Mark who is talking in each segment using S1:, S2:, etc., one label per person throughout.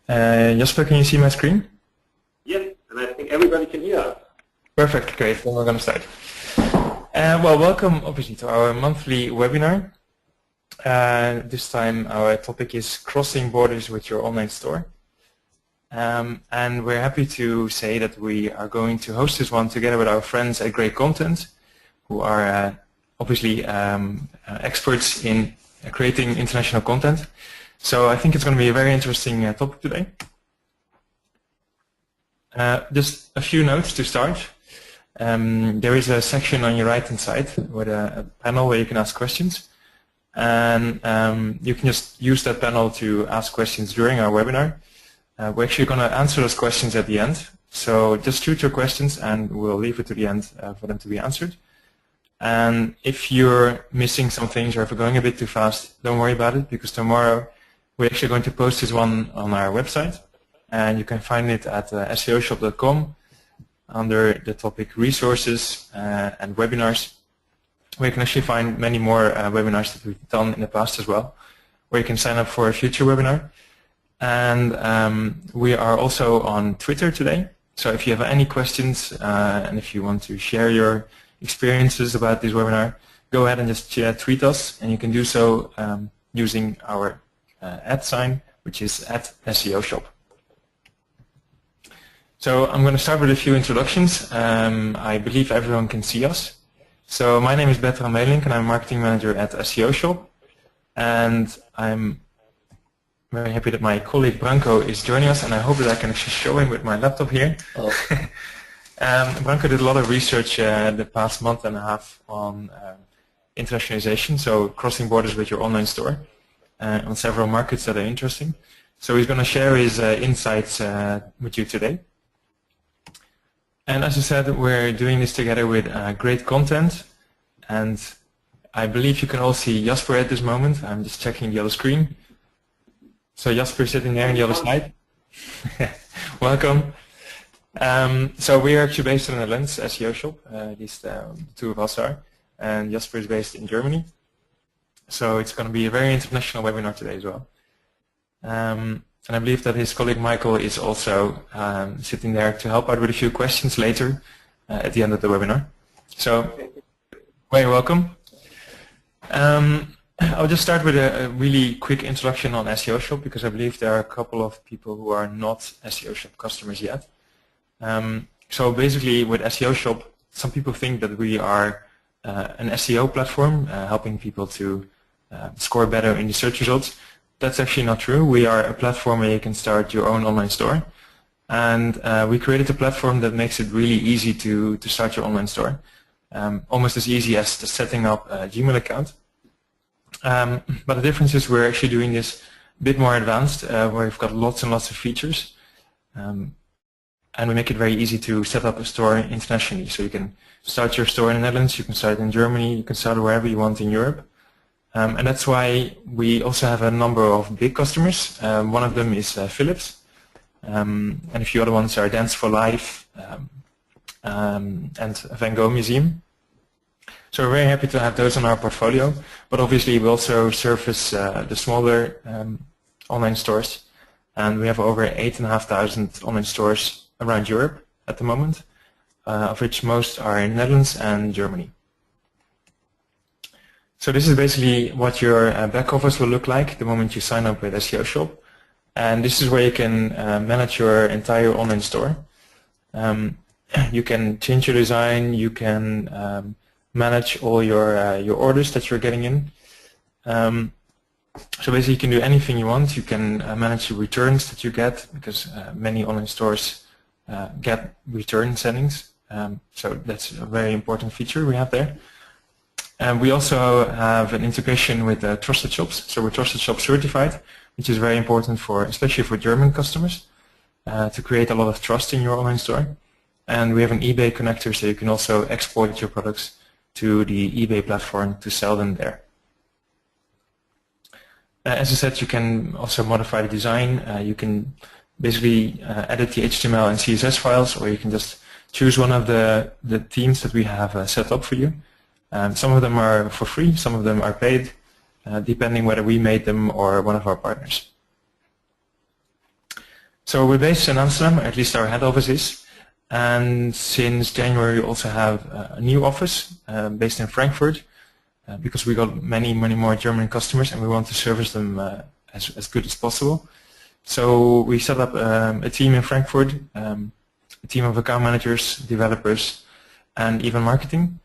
S1: Jasper, can you see my screen?
S2: Yes, and I think everybody can hear us.
S1: Perfect, great. Then we're going to start. Well, welcome obviously to our monthly webinar. This time our topic is crossing borders with your online store. And we're happy to say that we are going to host this one together with our friends at Great Content, who are obviously experts in creating international content. So I think it's going to be a very interesting topic today. Just a few notes to start. There is a section on your right-hand side with a panel where you can ask questions. And you can just use that panel to ask questions during our webinar. We're actually going to answer those questions at the end. So just shoot your questions and we'll leave it to the end for them to be answered. And if you're missing some things or if we're going a bit too fast, don't worry about it, because tomorrow we're actually going to post this one on our website. And you can find it at SEOshop.com under the topic resources and webinars, where you can actually find many more webinars that we've done in the past as well, where you can sign up for a future webinar. And we are also on Twitter today. So if you have any questions and if you want to share your experiences about this webinar, go ahead and just tweet us, and you can do so using our @sign, which is @SEOshop. So I'm going to start with a few introductions. I believe everyone can see us. So my name is Bertrand Meelink, and I'm marketing manager at SEOshop. And I'm very happy that my colleague Branko is joining us, and I hope that I can actually show him with my laptop here. Oh. Branko did a lot of research the past month and a half on internationalization, so crossing borders with your online store, on several markets that are interesting. So he's going to share his insights with you today. And as I said, we're doing this together with Great Content, and I believe you can all see Jasper at this moment. I'm just checking the other screen. So Jasper is sitting there on the other side. Welcome. So we are actually based in the Netherlands, SEOshop. At least the two of us are. And Jasper is based in Germany. So it's going to be a very international webinar today as well. And I believe that his colleague Michael is also sitting there to help out with a few questions later at the end of the webinar. So, very welcome. I'll just start with a really quick introduction on SEOshop, because I believe there are a couple of people who are not SEOshop customers yet. So basically with SEOshop, some people think that we are an SEO platform helping people to score better in the search results. That's actually not true. We are a platform where you can start your own online store. And we created a platform that makes it really easy to start your online store. Almost as easy as setting up a Gmail account. But the difference is we're actually doing this a bit more advanced, where we've got lots and lots of features. And we make it very easy to set up a store internationally. So you can start your store in the Netherlands, you can start in Germany, you can start wherever you want in Europe. And that's why we also have a number of big customers. One of them is Philips, and a few other ones are Dance for Life and Van Gogh Museum. So we're very happy to have those in our portfolio, but obviously we also service the smaller online stores, and we have over 8,500 online stores around Europe at the moment, of which most are in the Netherlands and Germany. So this is basically what your back office will look like the moment you sign up with SEOshop. And this is where you can manage your entire online store. You can change your design, you can manage all your orders that you're getting in. So basically you can do anything you want. You can manage the returns that you get, because many online stores get return settings. So that's a very important feature we have there. And we also have an integration with Trusted Shops. So we're Trusted Shop certified, which is very important for, especially for German customers, to create a lot of trust in your online store. And we have an eBay connector, so you can also export your products to the eBay platform to sell them there. As I said, you can also modify the design. You can basically edit the HTML and CSS files, or you can just choose one of the themes that we have set up for you. Some of them are for free, some of them are paid, depending whether we made them or one of our partners. So we're based in Amsterdam, at least our head office is. And since January we also have a new office based in Frankfurt because we got many more German customers and we want to service them as good as possible. So we set up a team in Frankfurt, a team of account managers, developers, and even marketing.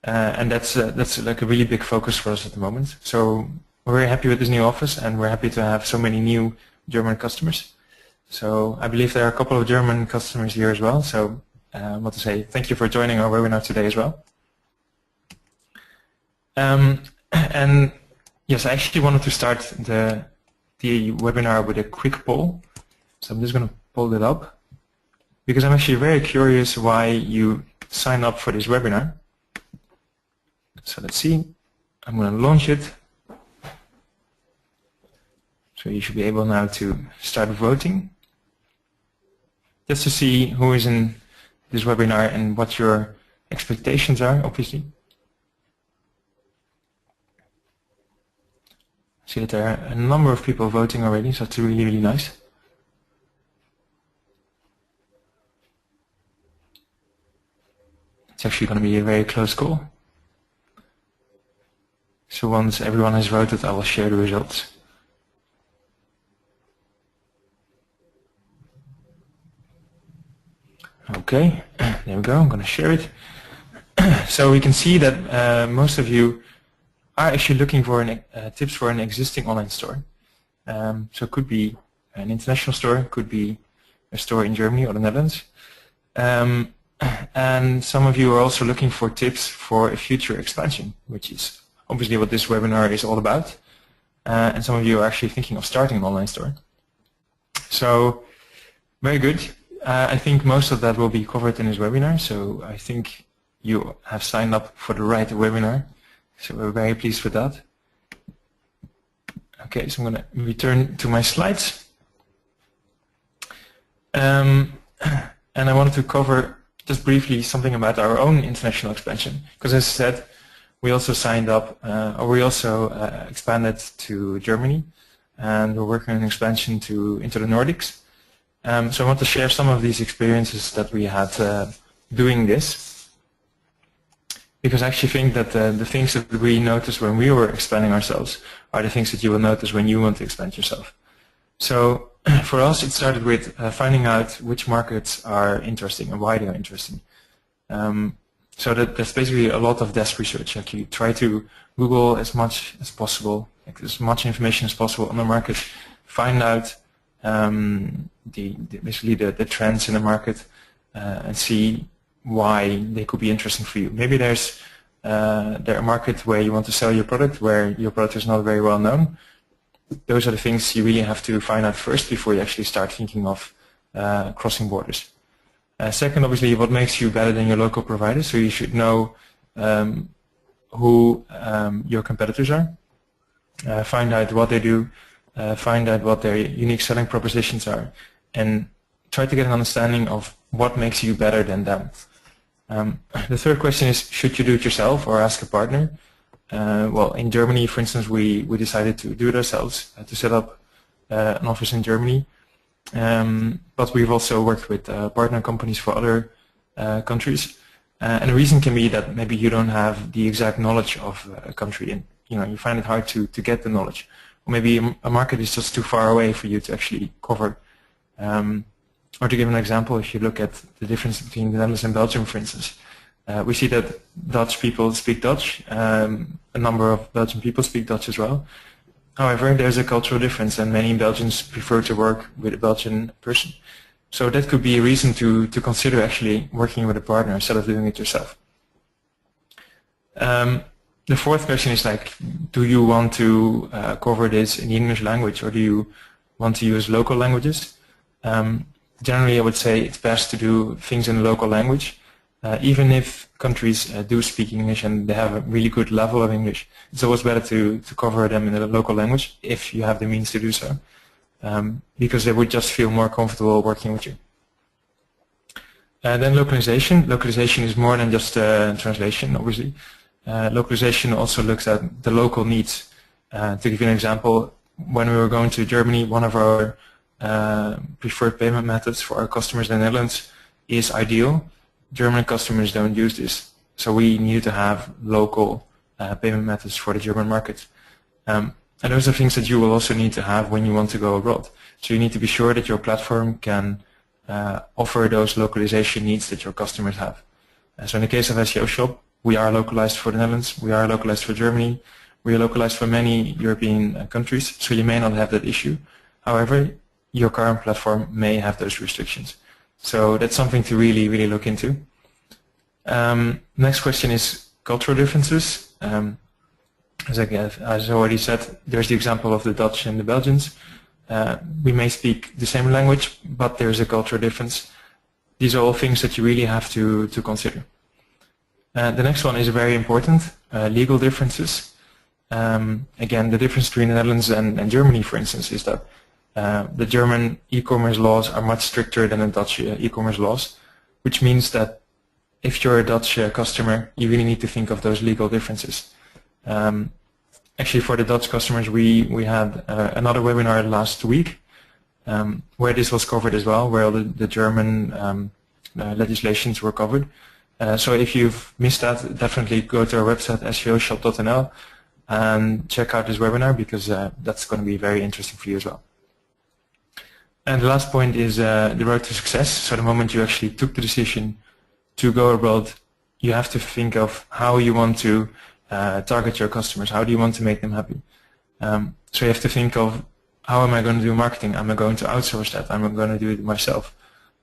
S1: And that's like a really big focus for us at the moment. So we're very happy with this new office and we're happy to have so many new German customers. So I believe there are a couple of German customers here as well. So I want to say thank you for joining our webinar today as well. And yes, I actually wanted to start the webinar with a quick poll. So I'm just going to pull it up because I'm actually very curious why you sign up for this webinar. So let's see. I'm going to launch it. So you should be able now to start voting. Just to see who is in this webinar and what your expectations are, obviously. I see that there are a number of people voting already, so it's really nice. It's actually going to be a very close call. So once everyone has voted, I will share the results. Okay, there we go, I'm going to share it. So we can see that most of you are actually looking for tips for an existing online store. So it could be an international store, could be a store in Germany or the Netherlands. And some of you are also looking for tips for a future expansion, which is obviously what this webinar is all about. And some of you are actually thinking of starting an online store. So very good. I think most of that will be covered in this webinar, so I think you have signed up for the right webinar, so we're very pleased with that. Okay, so I'm going to return to my slides. And I wanted to cover just briefly something about our own international expansion, because as I said, we also signed up, or we also expanded to Germany, and we're working on an expansion into the Nordics. So I want to share some of these experiences that we had doing this, because I actually think that the things that we noticed when we were expanding ourselves are the things that you will notice when you want to expand yourself. So for us, it started with finding out which markets are interesting and why they are interesting. So that's basically a lot of desk research. Like you try to Google as much as possible, like as much information as possible on the market, find out basically the trends in the market and see why they could be interesting for you. Maybe there's a market where you want to sell your product where your product is not very well known. Those are the things you really have to find out first before you actually start thinking of crossing borders. Second, obviously, what makes you better than your local provider, so you should know who your competitors are, find out what they do, find out what their unique selling propositions are, and try to get an understanding of what makes you better than them. The third question is, should you do it yourself or ask a partner? Well, in Germany, for instance, we decided to do it ourselves, to set up an office in Germany. But we've also worked with partner companies for other countries. And the reason can be that maybe you don't have the exact knowledge of a country, and you find it hard to get the knowledge. Or maybe a market is just too far away for you to actually cover. Or to give an example, if you look at the difference between the Netherlands and Belgium, for instance, we see that Dutch people speak Dutch. A number of Belgian people speak Dutch as well. However, there's a cultural difference, and many Belgians prefer to work with a Belgian person. So that could be a reason to consider actually working with a partner instead of doing it yourself. The fourth question is like, do you want to cover this in the English language, or do you want to use local languages? Generally, I would say it's best to do things in the local language. Even if countries do speak English and they have a really good level of English, it's always better to cover them in the local language if you have the means to do so, because they would just feel more comfortable working with you. Then localization. Localization is more than just translation, obviously. Localization also looks at the local needs. To give you an example, when we were going to Germany, one of our preferred payment methods for our customers in the Netherlands is ideal. German customers don't use this, so we need to have local payment methods for the German market. And those are things that you will also need to have when you want to go abroad. So you need to be sure that your platform can offer those localization needs that your customers have. So in the case of SEOshop, we are localized for the Netherlands, we are localized for Germany, we are localized for many European countries, so you may not have that issue. However, your current platform may have those restrictions. So that's something to really, really look into. Next question is cultural differences. As I already said, there's the example of the Dutch and the Belgians. We may speak the same language, but there's a cultural difference. These are all things that you really have to consider. The next one is very important, legal differences. Again, the difference between the Netherlands and Germany, for instance, is that the German e-commerce laws are much stricter than the Dutch e-commerce laws, which means that if you're a Dutch customer, you really need to think of those legal differences. Actually, for the Dutch customers, we had another webinar last week where this was covered as well, where the German legislations were covered. So if you've missed that, definitely go to our website, SEOshop.nl, and check out this webinar, because that's going to be very interesting for you as well. And the last point is the road to success. So the moment you actually took the decision to go abroad, you have to think of how you want to target your customers. How do you want to make them happy? So you have to think of, how am I going to do marketing? Am I going to outsource that? Am I going to do it myself?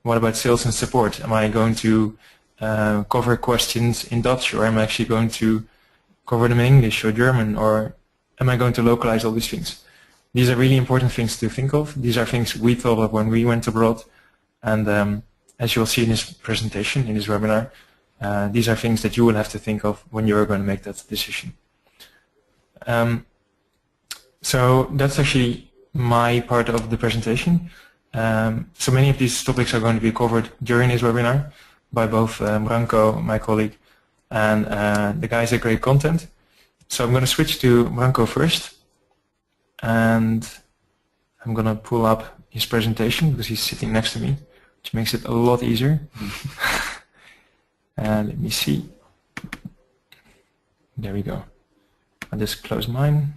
S1: What about sales and support? Am I going to cover questions in Dutch, or am I actually going to cover them in English or German, or am I going to localize all these things? These are really important things to think of. These are things we thought of when we went abroad, and as you will see in this presentation, in this webinar, these are things that you will have to think of when you are going to make that decision. So that's actually my part of the presentation. So many of these topics are going to be covered during this webinar by both Branko, my colleague, and the guys at Great Content. So I'm going to switch to Branko first, and I'm going to pull up his presentation because he's sitting next to me, which makes it a lot easier. Let me see. There we go. I'll just close mine.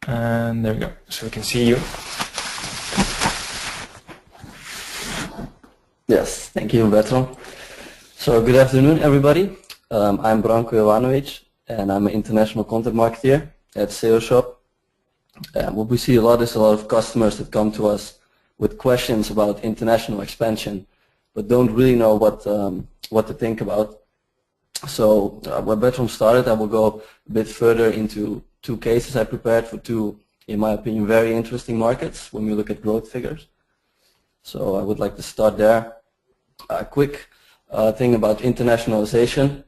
S1: And there we go. So we can see you.
S3: Yes, thank you, Bertrand. So good afternoon, everybody. I'm Branko Jovanovic, and I'm an international content marketer at SEOshop. What we see a lot is a lot of customers that come to us with questions about international expansion, but don't really know what to think about. So when Bertrand started, I will go a bit further into two cases I prepared for two, in my opinion, very interesting markets when we look at growth figures. So I would like to start there. A quick thing about internationalization.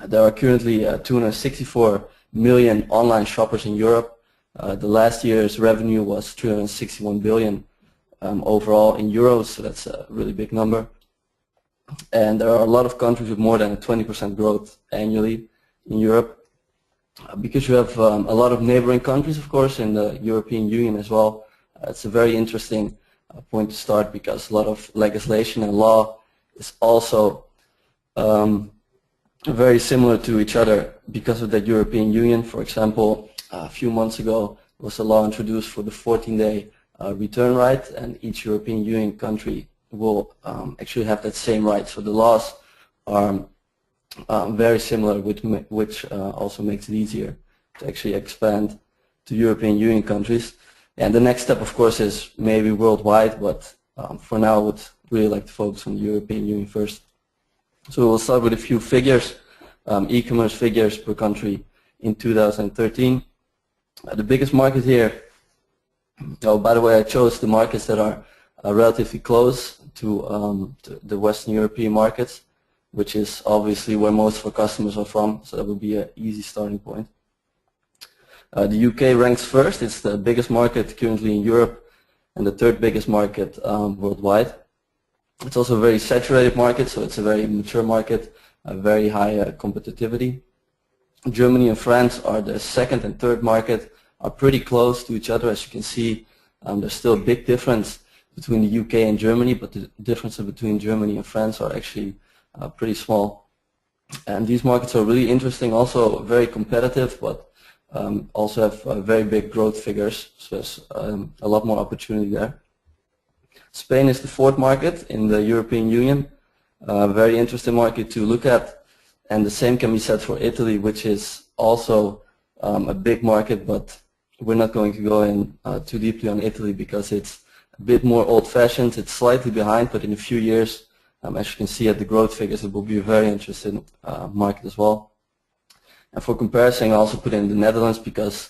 S3: There are currently 264 million online shoppers in Europe. The last year's revenue was 361 billion overall in euros, so that's a really big number. And there are a lot of countries with more than a 20% growth annually in Europe. Because you have a lot of neighboring countries, of course, in the European Union as well, it's a very interesting point to start, because a lot of legislation and law is also very similar to each other because of the European Union. For example, a few months ago was a law introduced for the 14-day return right, and each European Union country will actually have that same right. So the laws are very similar, which also makes it easier to actually expand to European Union countries. And the next step, of course, is maybe worldwide, but for now I would really like to focus on the European Union first. So we'll start with a few figures, e-commerce figures per country in 2013. The biggest market here, oh, by the way, I chose the markets that are relatively close to the Western European markets, which is obviously where most of our customers are from, so that would be an easy starting point. The UK ranks first. It's the biggest market currently in Europe and the third biggest market worldwide. It's also a very saturated market, so it's a very mature market, a very high competitivity. Germany and France are the second and third market, are pretty close to each other. As you can see, There's still a big difference between the UK and Germany, but the differences between Germany and France are actually pretty small. And these markets are really interesting, also very competitive, but also have very big growth figures, so there's a lot more opportunity there. Spain is the fourth market in the European Union, a very interesting market to look at, and the same can be said for Italy, which is also a big market, but we're not going to go in too deeply on Italy because it's a bit more old-fashioned. It's slightly behind, but in a few years, as you can see at the growth figures, it will be a very interesting market as well. And for comparison, I also put in the Netherlands because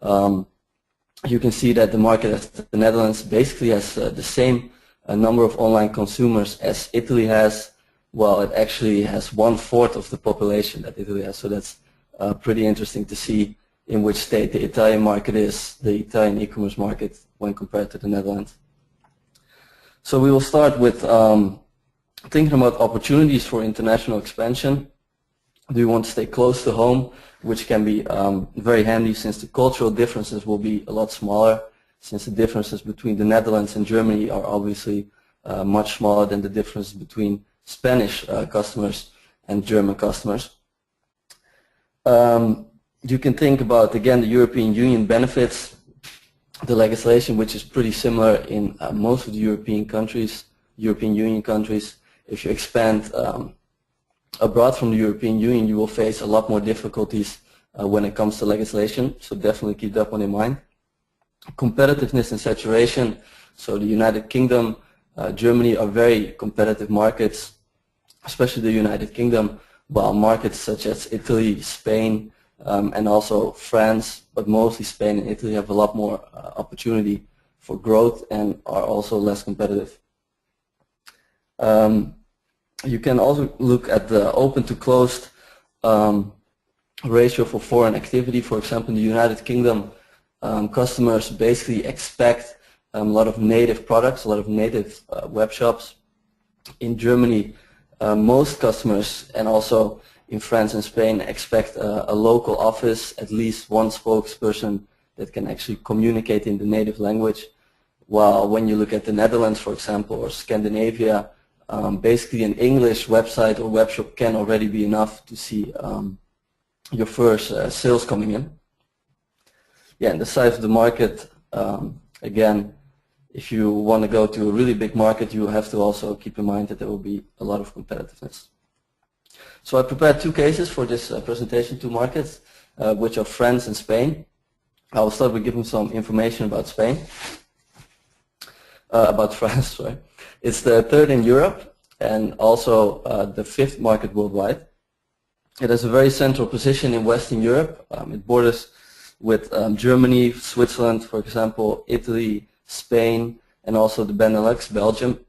S3: you can see that the market as the Netherlands basically has the same number of online consumers as Italy has. Well, it actually has 1/4 of the population that Italy has, so that's pretty interesting to see in which state the Italian market is, the Italian e-commerce market, when compared to the Netherlands. So we will start with thinking about opportunities for international expansion. Do you want to stay close to home, which can be very handy since the cultural differences will be a lot smaller, since the differences between the Netherlands and Germany are obviously much smaller than the difference between Spanish customers and German customers. You can think about, again, the European Union benefits, the legislation, which is pretty similar in most of the European Union countries. If you expand abroad from the European Union, you will face a lot more difficulties when it comes to legislation, so definitely keep that one in mind. Competitiveness and saturation, so the United Kingdom, Germany are very competitive markets, especially the United Kingdom, while markets such as Italy, Spain, and also France, but mostly Spain and Italy have a lot more opportunity for growth and are also less competitive. You can also look at the open to closed ratio for foreign activity. For example, in the United Kingdom, customers basically expect a lot of native products, a lot of native web shops. In Germany, most customers, and also in France and Spain, expect a local office, at least one spokesperson that can actually communicate in the native language. While when you look at the Netherlands, for example, or Scandinavia, basically an English website or webshop can already be enough to see your first sales coming in. Yeah, and the size of the market, again, if you want to go to a really big market, you have to also keep in mind that there will be a lot of competitiveness. So I prepared two cases for this presentation, two markets, which are France and Spain. I will start with giving some information about Spain, about France, sorry. It's the third in Europe and also the fifth market worldwide. It has a very central position in Western Europe. It borders with Germany, Switzerland, for example, Italy, Spain, and also the Benelux, Belgium.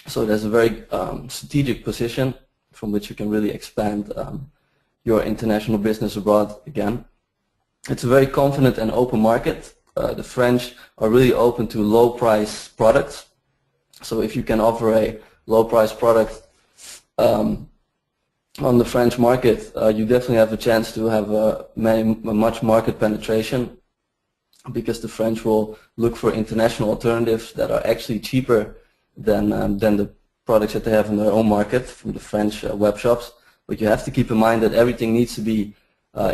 S3: So there's a very strategic position from which you can really expand your international business abroad again. It's a very confident and open market. The French are really open to low price products. So if you can offer a low price product on the French market, you definitely have a chance to have much market penetration, because the French will look for international alternatives that are actually cheaper than the products that they have in their own market from the French web shops. But you have to keep in mind that everything needs to be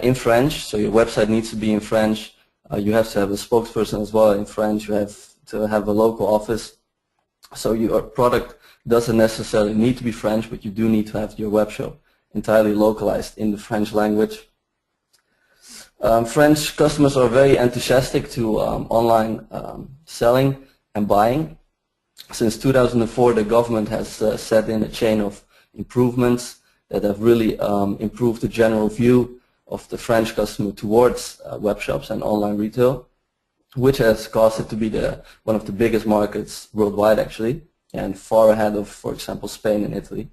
S3: in French, so your website needs to be in French. You have to have a spokesperson as well in French. You have to have a local office. So your product doesn't necessarily need to be French, but you do need to have your web shop entirely localized in the French language. French customers are very enthusiastic to online selling and buying. Since 2004, the government has set in a chain of improvements that have really improved the general view of the French customer towards web shops and online retail, which has caused it to be one of the biggest markets worldwide, actually, and far ahead of, for example, Spain and Italy.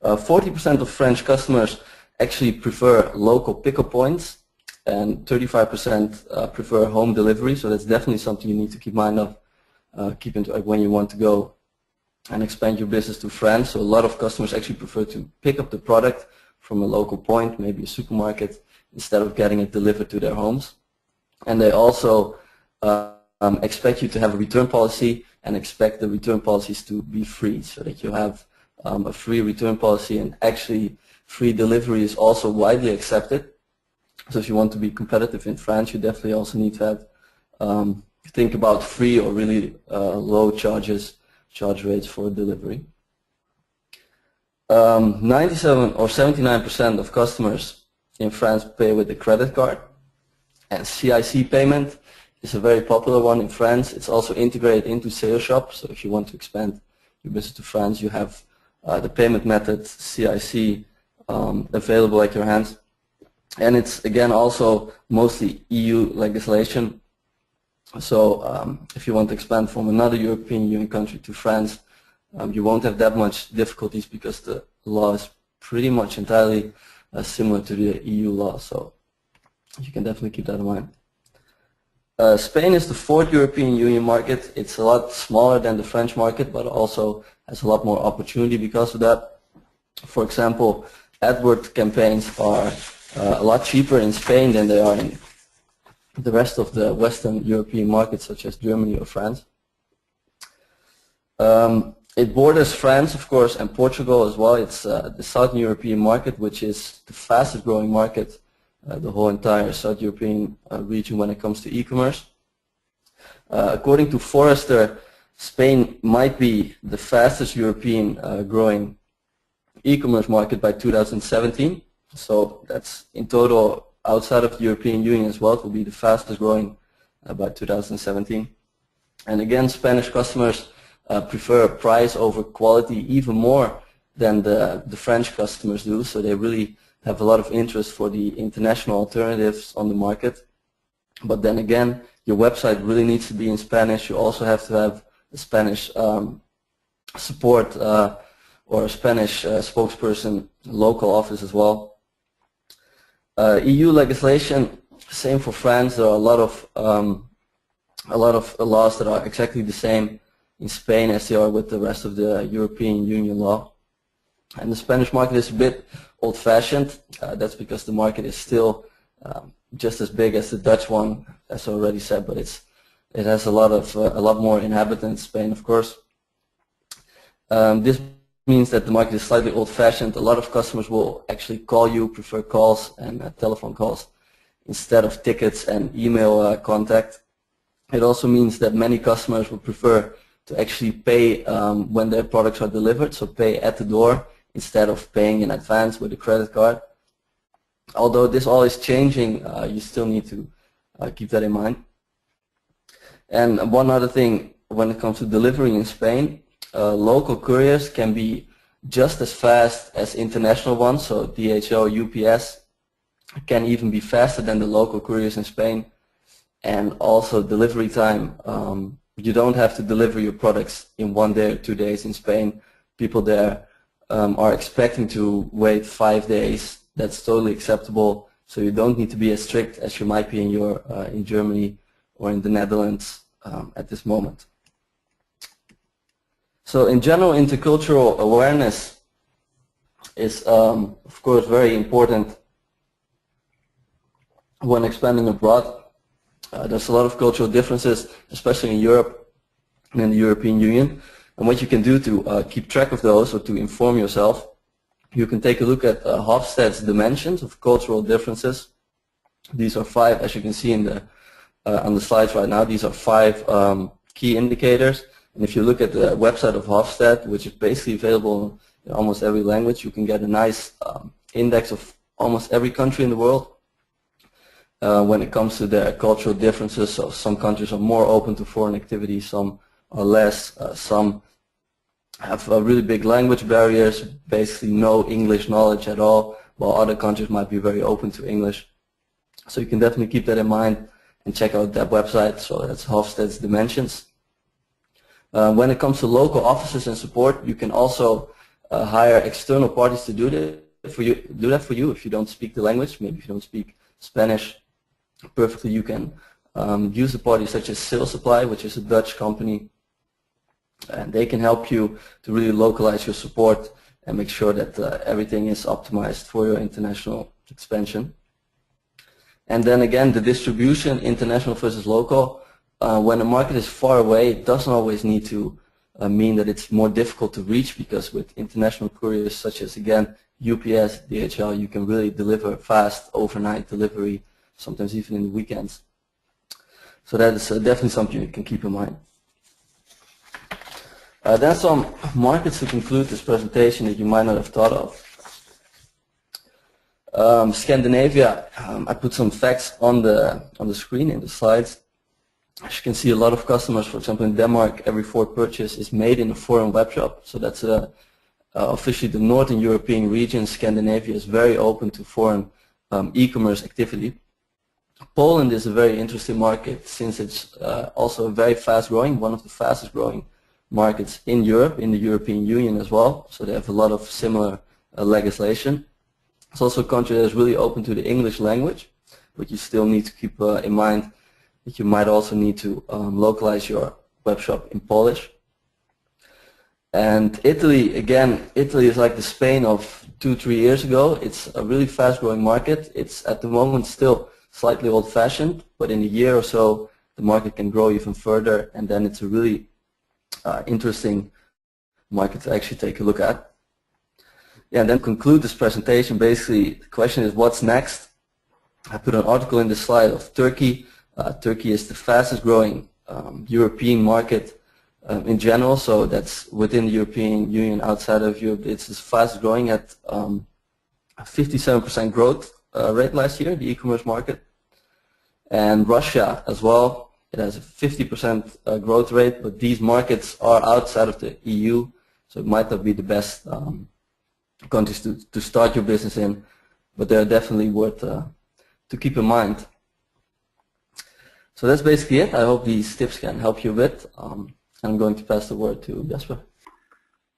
S3: 40% of French customers actually prefer local pickup points, and 35% prefer home delivery. So that's definitely something you need to keep mind of, when you want to go and expand your business to France. So a lot of customers actually prefer to pick up the product from a local point, maybe a supermarket, instead of getting it delivered to their homes. And they also expect you to have a return policy and expect the return policies to be free, so that you have a free return policy, and actually free delivery is also widely accepted. So if you want to be competitive in France, you definitely also need to have think about free or really low charge rates for delivery. 97 or 79% of customers in France pay with a credit card, and CIC payment is a very popular one in France. It's also integrated into SEOshop, so if you want to expand your business to France, you have the payment method CIC available at your hands. And it's again also mostly EU legislation. So if you want to expand from another European Union country to France, you won't have that much difficulties because the law is pretty much entirely similar to the EU law. So you can definitely keep that in mind. Spain is the 4th European Union market. It's a lot smaller than the French market, but also has a lot more opportunity because of that. For example, AdWords campaigns are a lot cheaper in Spain than they are in the rest of the Western European markets, such as Germany or France. It borders France, of course, and Portugal as well. It's the Southern European market, which is the fastest growing market, the whole entire South European region when it comes to e-commerce. According to Forrester, Spain might be the fastest European growing e-commerce market by 2017. So that's in total outside of the European Union as well. It will be the fastest growing by 2017. And again, Spanish customers prefer price over quality even more than the French customers do. So they really have a lot of interest for the international alternatives on the market. But then again, your website really needs to be in Spanish. You also have to have a Spanish support or a Spanish spokesperson, local office as well. EU legislation, same for France. There are a lot of laws that are exactly the same in Spain as they are with the rest of the European Union law. And the Spanish market is a bit old-fashioned. That's because the market is still just as big as the Dutch one, as I already said, but it has a lot more inhabitants. Spain, of course. This means that the market is slightly old-fashioned. A lot of customers will actually call you, prefer calls and telephone calls instead of tickets and email contact. It also means that many customers will prefer to actually pay when their products are delivered, so pay at the door instead of paying in advance with a credit card. Although this all is changing, you still need to keep that in mind. And one other thing, when it comes to delivering in Spain, local couriers can be just as fast as international ones, so DHL, UPS can even be faster than the local couriers in Spain. And also delivery time, you don't have to deliver your products in 1 day or 2 days in Spain. People there are expecting to wait 5 days. That's totally acceptable, so you don't need to be as strict as you might be in Germany or in the Netherlands at this moment. So in general, intercultural awareness is of course very important when expanding abroad. There's a lot of cultural differences, especially in Europe and in the European Union. And what you can do to keep track of those or to inform yourself, you can take a look at Hofstede's dimensions of cultural differences. These are 5, as you can see in on the slides right now. These are 5 key indicators. And if you look at the website of Hofstede, which is basically available in almost every language, you can get a nice index of almost every country in the world. When it comes to their cultural differences, so some countries are more open to foreign activity, some are less, some have really big language barriers, basically no English knowledge at all, while other countries might be very open to English. So you can definitely keep that in mind and check out that website. So that's Hofstede's Dimensions. When it comes to local offices and support, you can also hire external parties to do that for you. If you don't speak the language, maybe if you don't speak Spanish perfectly, you can use a party such as SaleSupply, which is a Dutch company, and they can help you to really localize your support and make sure that everything is optimized for your international expansion. And then again, the distribution, international versus local. when a market is far away, it doesn't always need to mean that it's more difficult to reach, because with international couriers such as, again, UPS, DHL, you can really deliver fast overnight delivery, sometimes even in the weekends. So that is definitely something you can keep in mind. Then some markets to conclude this presentation that you might not have thought of. Scandinavia, I put some facts on the screen in the slides. As you can see, a lot of customers, for example in Denmark, every fourth purchase is made in a foreign web shop. So that's officially the Northern European region. Scandinavia is very open to foreign e-commerce activity. Poland is a very interesting market, since it's also very fast growing, one of the fastest growing markets in Europe, in the European Union as well. So they have a lot of similar legislation. It's also a country that is really open to the English language, but you still need to keep in mind that you might also need to localize your web shop in Polish. And Italy, again, Italy is like the Spain of 2-3 years ago. It's a really fast growing market. It's at the moment still slightly old fashioned, but in a year or so the market can grow even further, and then it's a really interesting market to actually take a look at. Yeah, and then conclude this presentation. Basically, the question is, what's next? I put an article in the slide of Turkey. Turkey is the fastest growing European market in general, so that's within the European Union. Outside of Europe, it's the fastest growing at 57% growth rate last year, the e-commerce market. And Russia as well, it has a 50% growth rate, but these markets are outside of the EU, so it might not be the best countries to start your business in, but they're definitely worth to keep in mind. So that's basically it. I hope these tips can help you a bit. I'm going to pass the word to Jasper.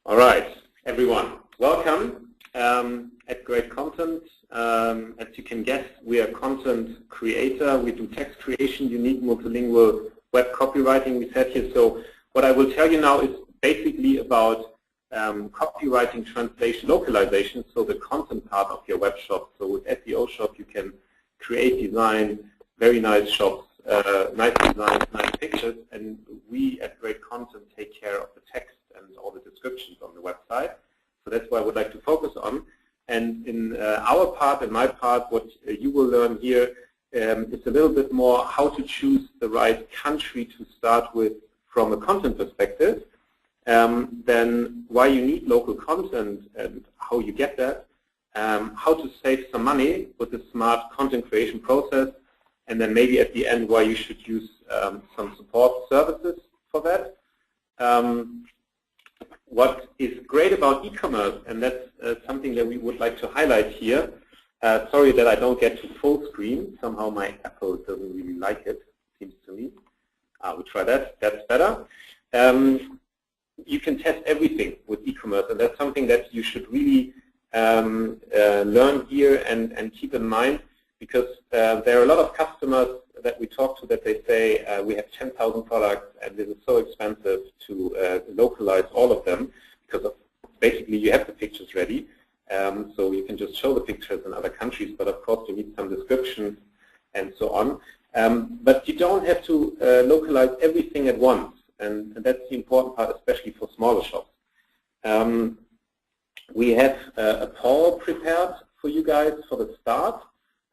S2: All right, everyone, welcome at Great Content. As you can guess, we are a content creator. We do text creation, unique multilingual web copywriting, we said here. So what I will tell you now is basically about copywriting, translation, localization, so the content part of your web shop. So with SEOshop, you can create, design very nice shops, nice designs, nice pictures, and we at Great Content take care of the text and all the descriptions on the website. So that's what I would like to focus on. And in our part, in my part, what you will learn here is a little bit more how to choose the right country to start with from a content perspective, then why you need local content and how you get that, how to save some money with a smart content creation process, and then maybe at the end why you should use some support services for that. What is great about e-commerce, and that's something that we would like to highlight here. Sorry that I don't get to full screen. Somehow my Apple doesn't really like it, seems to me. We'll try that. That's better. You can test everything with e-commerce, and that's something that you should really learn here and keep in mind, because there are a lot of customers that we talk to that they say we have 10,000 products and this is so expensive to localize all of them, because of basically you have the pictures ready, so you can just show the pictures in other countries, but of course you need some descriptions and so on. But you don't have to localize everything at once, and that's the important part, especially for smaller shops. We have a poll prepared for you guys for the start.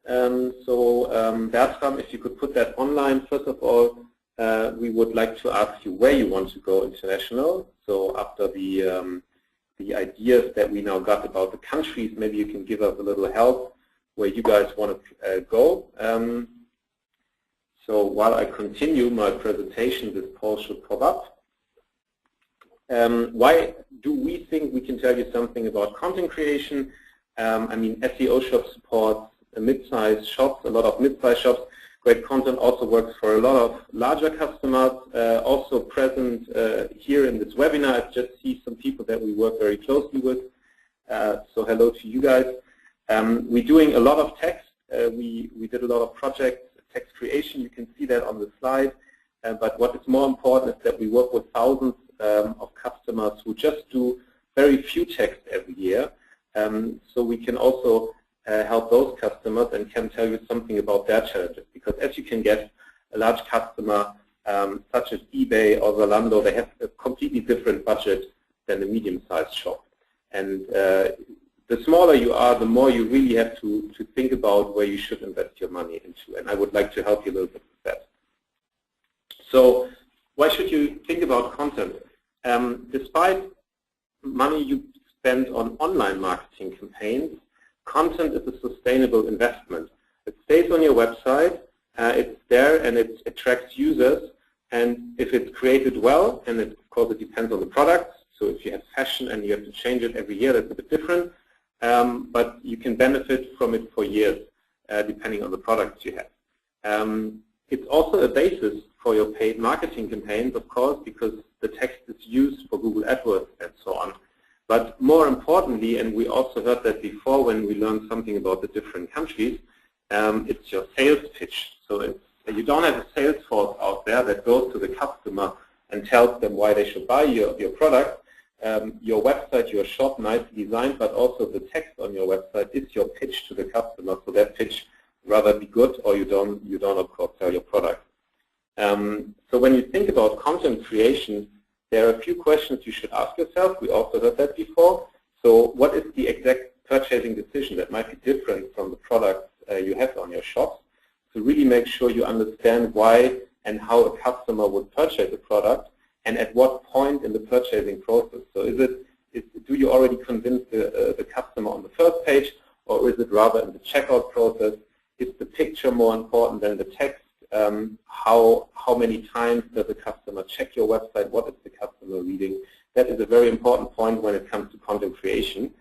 S2: Bertram, if you could put that online. First of all, we would like to ask you where you want to go international. So after the ideas that we now got about the countries, maybe you can give us a little help where you guys want to go. So while I continue my presentation, this poll should pop up. Why do we think we can tell you something about content creation? I mean, SEOshop supports mid-sized shops, a lot of mid-sized shops. Great Content also works for a lot of larger customers, also present here in this webinar. I just see some people that we work very closely with. So hello to you guys. We're doing a lot of text. We did a lot of projects, text creation. You can see that on the slide. But what is more important is that we work with thousands of customers who just do very few text every year. So we can also help those customers and can tell you something about their challenges. Because as you can get, a large customer such as eBay or Zalando, they have a completely different budget than a medium-sized shop. And the smaller you are, the more you really have to think about where you should invest your money into. And I would like to help you a little bit with that. So why should you think about content? Despite money you spend on online marketing campaigns, content is a sustainable investment. It stays on your website, it's there, and it attracts users. And if it's created well, and of course it depends on the product, so if you have fashion and you have to change it every year, that's a bit different. But you can benefit from it for years, depending on the products you have. It's also a basis for your paid marketing campaigns, of course, because the text is used for Google AdWords and so on. But more importantly, and we also heard that before when we learned something about the different countries, it's your sales pitch. So you don't have a sales force out there that goes to the customer and tells them why they should buy your product. Your website, your shop, nicely designed, but also the text on your website is your pitch to the customer. So that pitch rather be good, or you don't of course sell your product. So when you think about content creation, there are a few questions you should ask yourself. We also heard that before. So what is the exact purchasing decision that might be different from the products you have on your shops? So really make sure you understand why and how a customer would purchase a product, and at what point in the purchasing process. So do you already convince the customer on the first page, or is it rather in the checkout process? Is the picture more important than the text? How many times does the customer check your website? What is the customer reading? That is a very important point when it comes to content creation.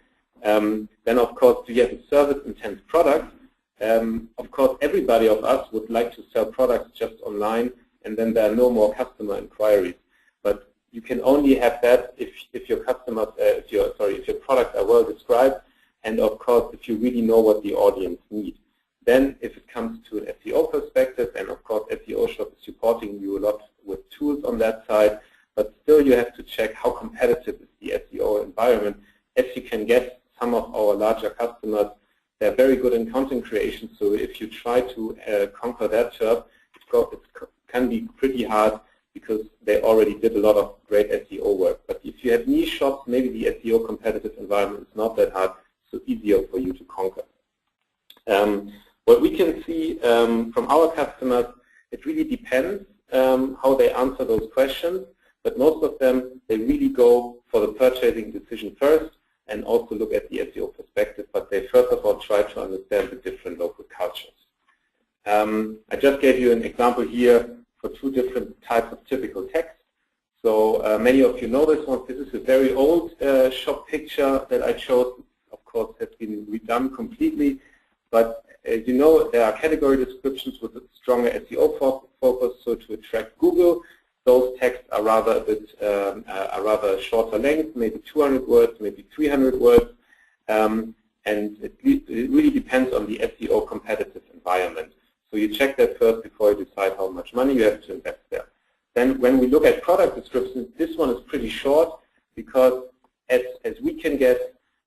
S2: Then, of course, do you have a service-intense product? Of course, everybody of us would like to sell products just online, and then there are no more customer inquiries. But you can only have that if your customers, if your products are well described, and of course, if you really know what the audience needs. Then, if it comes to an SEO perspective, and of course, SEOshop is supporting you a lot with tools on that side, but still you have to check how competitive is the SEO environment. As you can guess, some of our larger customers, they're very good in content creation, so if you try to conquer that turf, it can be pretty hard because they already did a lot of great SEO work. But if you have niche shops, maybe the SEO competitive environment is not that hard, so easier for you to conquer. What we can see from our customers, it really depends how they answer those questions, but most of them, they really go for the purchasing decision first and also look at the SEO perspective, but they first of all try to understand the different local cultures. I just gave you an example here for two different types of typical text. So many of you know this one. This is a very old shop picture that I chose. Of course, has been redone completely, but you know, there are category descriptions with a stronger SEO focus, so to attract Google, those texts are rather a bit shorter length, maybe 200 words, maybe 300 words, and it really depends on the SEO competitive environment. So you check that first before you decide how much money you have to invest there. Then when we look at product descriptions, this one is pretty short because as we can guess,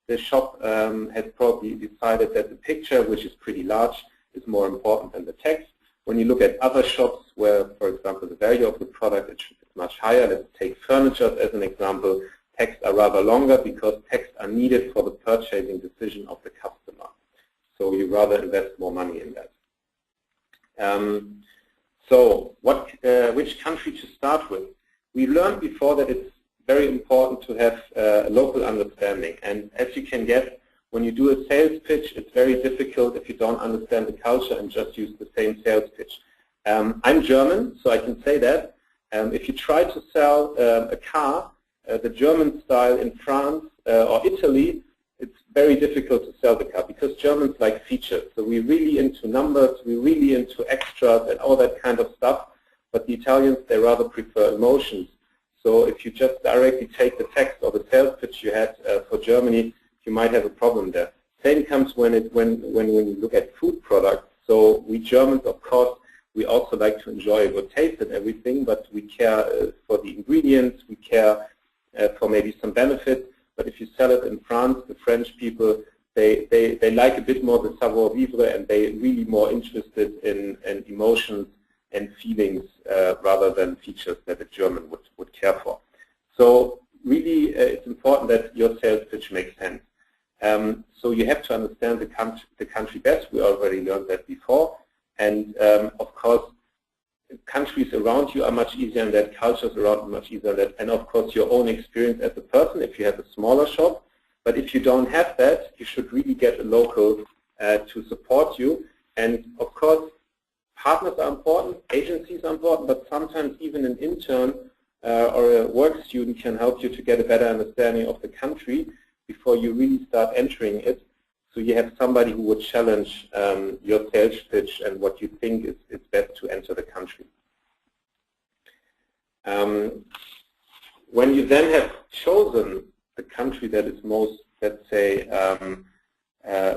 S2: the shop has probably decided that the picture, which is pretty large, is more important than the text. When you look at other shops where, for example, the value of the product is much higher, let's take furniture as an example, texts are rather longer because texts are needed for the purchasing decision of the customer. So you rather invest more money in that. So which country to start with? We learned before that it's very important to have a local understanding, and as you can guess, when you do a sales pitch, it's very difficult if you don't understand the culture and just use the same sales pitch. I'm German, so I can say that. If you try to sell a car, the German style in France or Italy, it's very difficult to sell the car because Germans like features. So we're really into numbers, we're really into extras and all that kind of stuff, but the Italians, they rather prefer emotions. So if you just directly take the text or the sales pitch you had for Germany, you might have a problem there. Same comes when you look at food products. So we Germans, of course, we also like to enjoy a good taste and everything, but we care for the ingredients, we care for maybe some benefits. But if you sell it in France, the French people, they like a bit more the savoir vivre, and they're really more interested in emotions and feelings rather than features that a German would care for. So really, it's important that your sales pitch makes sense. So you have to understand the country best. We already learned that before. And of course, countries around you are much easier than that, cultures around you are much easier than that, and of course your own experience as a person if you have a smaller shop. But if you don't have that, you should really get a local to support you. And of course, partners are important, agencies are important, but sometimes even an intern or a work student can help you to get a better understanding of the country before you really start entering it. So you have somebody who would challenge your sales pitch and what you think is best to enter the country. When you then have chosen the country that is most, let's say,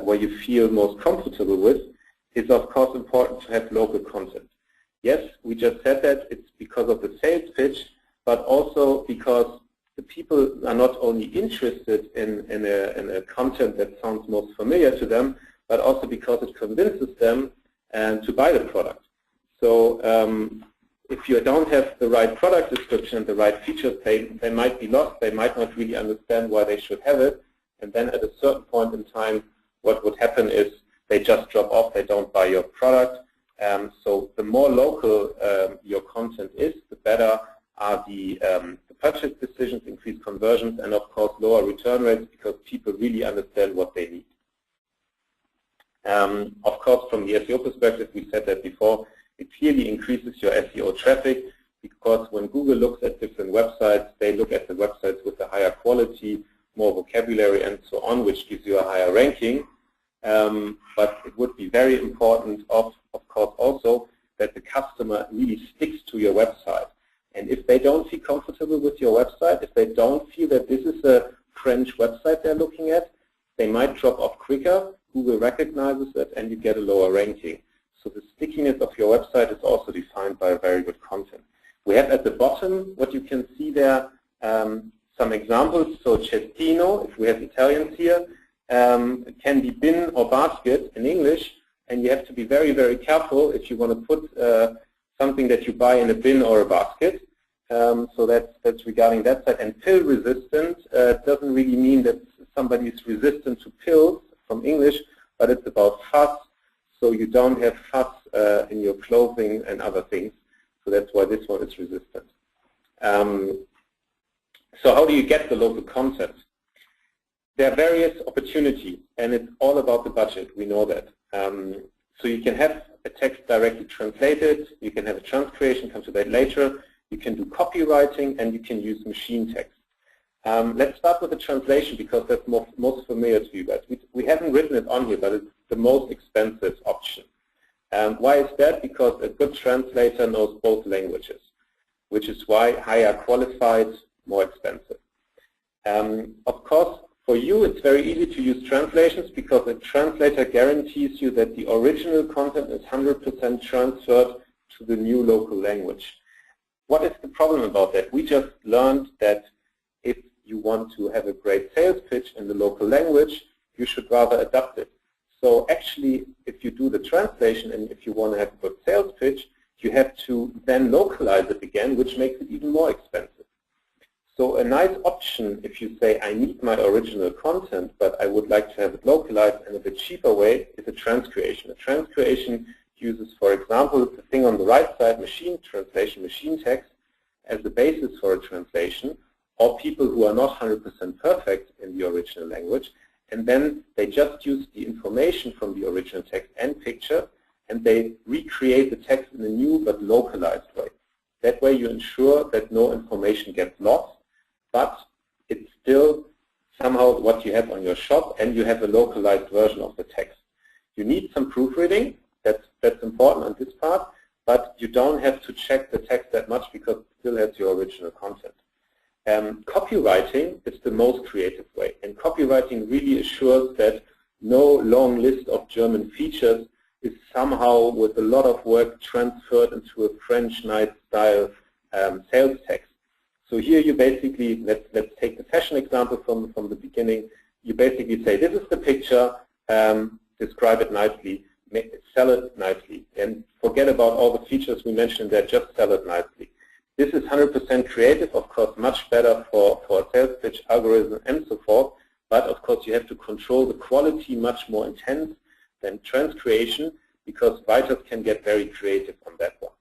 S2: where you feel most comfortable with, it's of course important to have local content. Yes, we just said that it's because of the sales pitch, but also because the people are not only interested in a content that sounds most familiar to them, but also because it convinces them to buy the product. So if you don't have the right product description and the right features, they might be lost. They might not really understand why they should have it. And then at a certain point in time, what would happen is they just drop off. They don't buy your product. So the more local your content is, the better are the purchase decisions, increased conversions, and of course lower return rates because people really understand what they need. Of course, from the SEO perspective, we said that before, it clearly increases your SEO traffic because when Google looks at different websites, they look at the websites with a higher quality, more vocabulary, and so on, which gives you a higher ranking. But it would be very important, of course, also that the customer really sticks to your website. And if they don't feel comfortable with your website, if they don't feel that this is a French website they're looking at, they might drop off quicker. Google recognizes it, and you get a lower ranking. So the stickiness of your website is also defined by very good content. We have at the bottom, what you can see there, some examples. So cestino, if we have Italians here, can be bin or basket in English, and you have to be very, very careful if you want to put something that you buy in a bin or a basket. So that's regarding that side. And pill resistant doesn't really mean that somebody is resistant to pills from English, but it's about fuss. So you don't have fuss in your clothing and other things. So that's why this one is resistant. So how do you get the local content? There are various opportunities, and it's all about the budget. We know that. So you can have a text directly translated. You can have a transcreation, come to that later. You can do copywriting, and you can use machine text. Let's start with the translation because that's most familiar to you guys. We haven't written it on here, but it's the most expensive option. Why is that? Because a good translator knows both languages, which is why higher qualified, more expensive. Of course, for you, it's very easy to use translations because a translator guarantees you that the original content is 100% transferred to the new local language. What is the problem about that? We just learned that if you want to have a great sales pitch in the local language, you should rather adapt it. So actually, if you do the translation and if you want to have a good sales pitch, you have to then localize it again, which makes it even more expensive. So a nice option, if you say, I need my original content, but I would like to have it localized in a bit cheaper way, is a transcreation. A transcreation uses, for example, the thing on the right side, machine translation, machine text, as the basis for a translation, or people who are not 100% perfect in the original language, and then they just use the information from the original text and picture, and they recreate the text in a new but localized way. That way you ensure that no information gets lost, but it's still somehow what you have on your shop, and you have a localized version of the text. You need some proofreading, that's important on this part, but you don't have to check the text that much because it still has your original content. Copywriting is the most creative way, and copywriting really assures that no long list of German features is somehow with a lot of work transferred into a French nice style sales text. So here you basically, let's take the fashion example from the beginning. You basically say, this is the picture, describe it nicely. sell it nicely. And forget about all the features we mentioned there, just sell it nicely. This is 100% creative, of course, much better for a sales pitch, algorithm, and so forth. But of course, you have to control the quality much more intense than trans creation, because writers can get very creative on that one.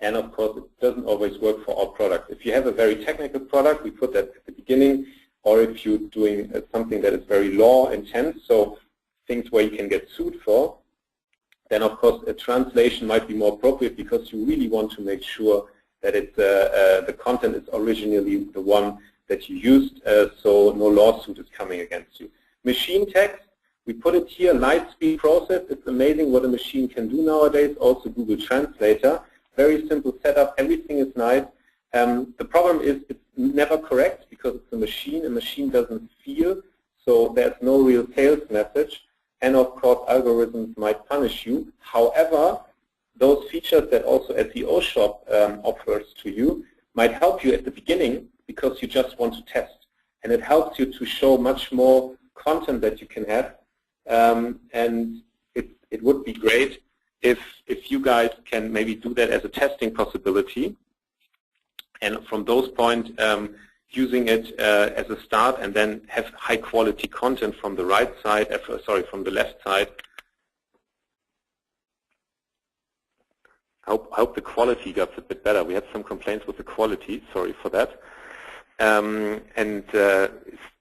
S2: And of course, it doesn't always work for all products. If you have a very technical product, we put that at the beginning, or if you're doing something that is very law intense, so things where you can get sued for, then of course a translation might be more appropriate, because you really want to make sure that the content is originally the one that you used, so no lawsuit is coming against you. Machine text, we put it here, light speed process. It's amazing what a machine can do nowadays, also Google Translator. Very simple setup, everything is nice. The problem is it's never correct, because it's a machine doesn't feel, so there's no real sales message. And of course, algorithms might punish you. However, those features that also SEOshop offers to you might help you at the beginning, because you just want to test. And it helps you to show much more content that you can have. And it would be great if you guys can maybe do that as a testing possibility. And from those points, using it as a start, and then have high quality content from the right side, from the left side. I hope the quality got a bit better. We had some complaints with the quality, sorry for that.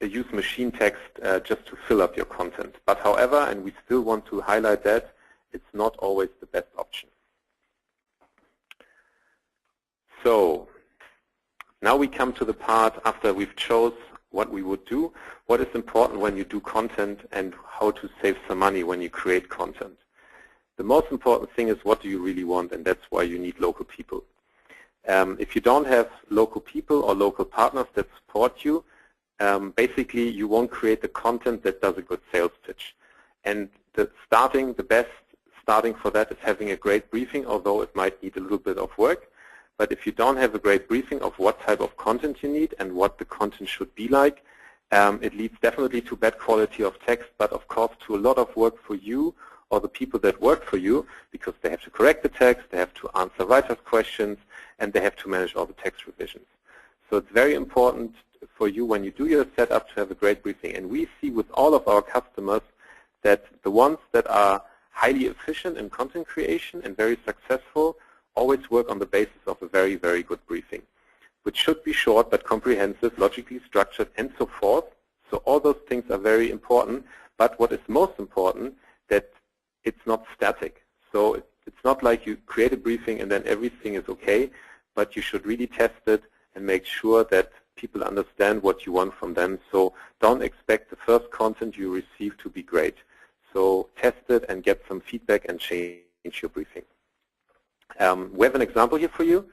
S2: Use machine text just to fill up your content. But however, and we still want to highlight that, it's not always the best option. So now we come to the part after we've chose what we would do, what is important when you do content, and how to save some money when you create content. The most important thing is, what do you really want, and that's why you need local people. If you don't have local people or local partners that support you, basically you won't create the content that does a good sales pitch. And the best starting for that is having a great briefing, although it might need a little bit of work. But if you don't have a great briefing of what type of content you need and what the content should be like, it leads definitely to bad quality of text, but of course to a lot of work for you or the people that work for you, because they have to correct the text, they have to answer writers' questions, and they have to manage all the text revisions. So it's very important for you when you do your setup to have a great briefing. And we see with all of our customers that the ones that are highly efficient in content creation and very successful always work on the basis of a very, very good briefing, which should be short but comprehensive, logically structured, and so forth. So all those things are very important. But what is most important, that it's not static. So it's not like you create a briefing and then everything is okay, but you should really test it and make sure that people understand what you want from them. So don't expect the first content you receive to be great. So test it and get some feedback and change your briefing. We have an example here for you.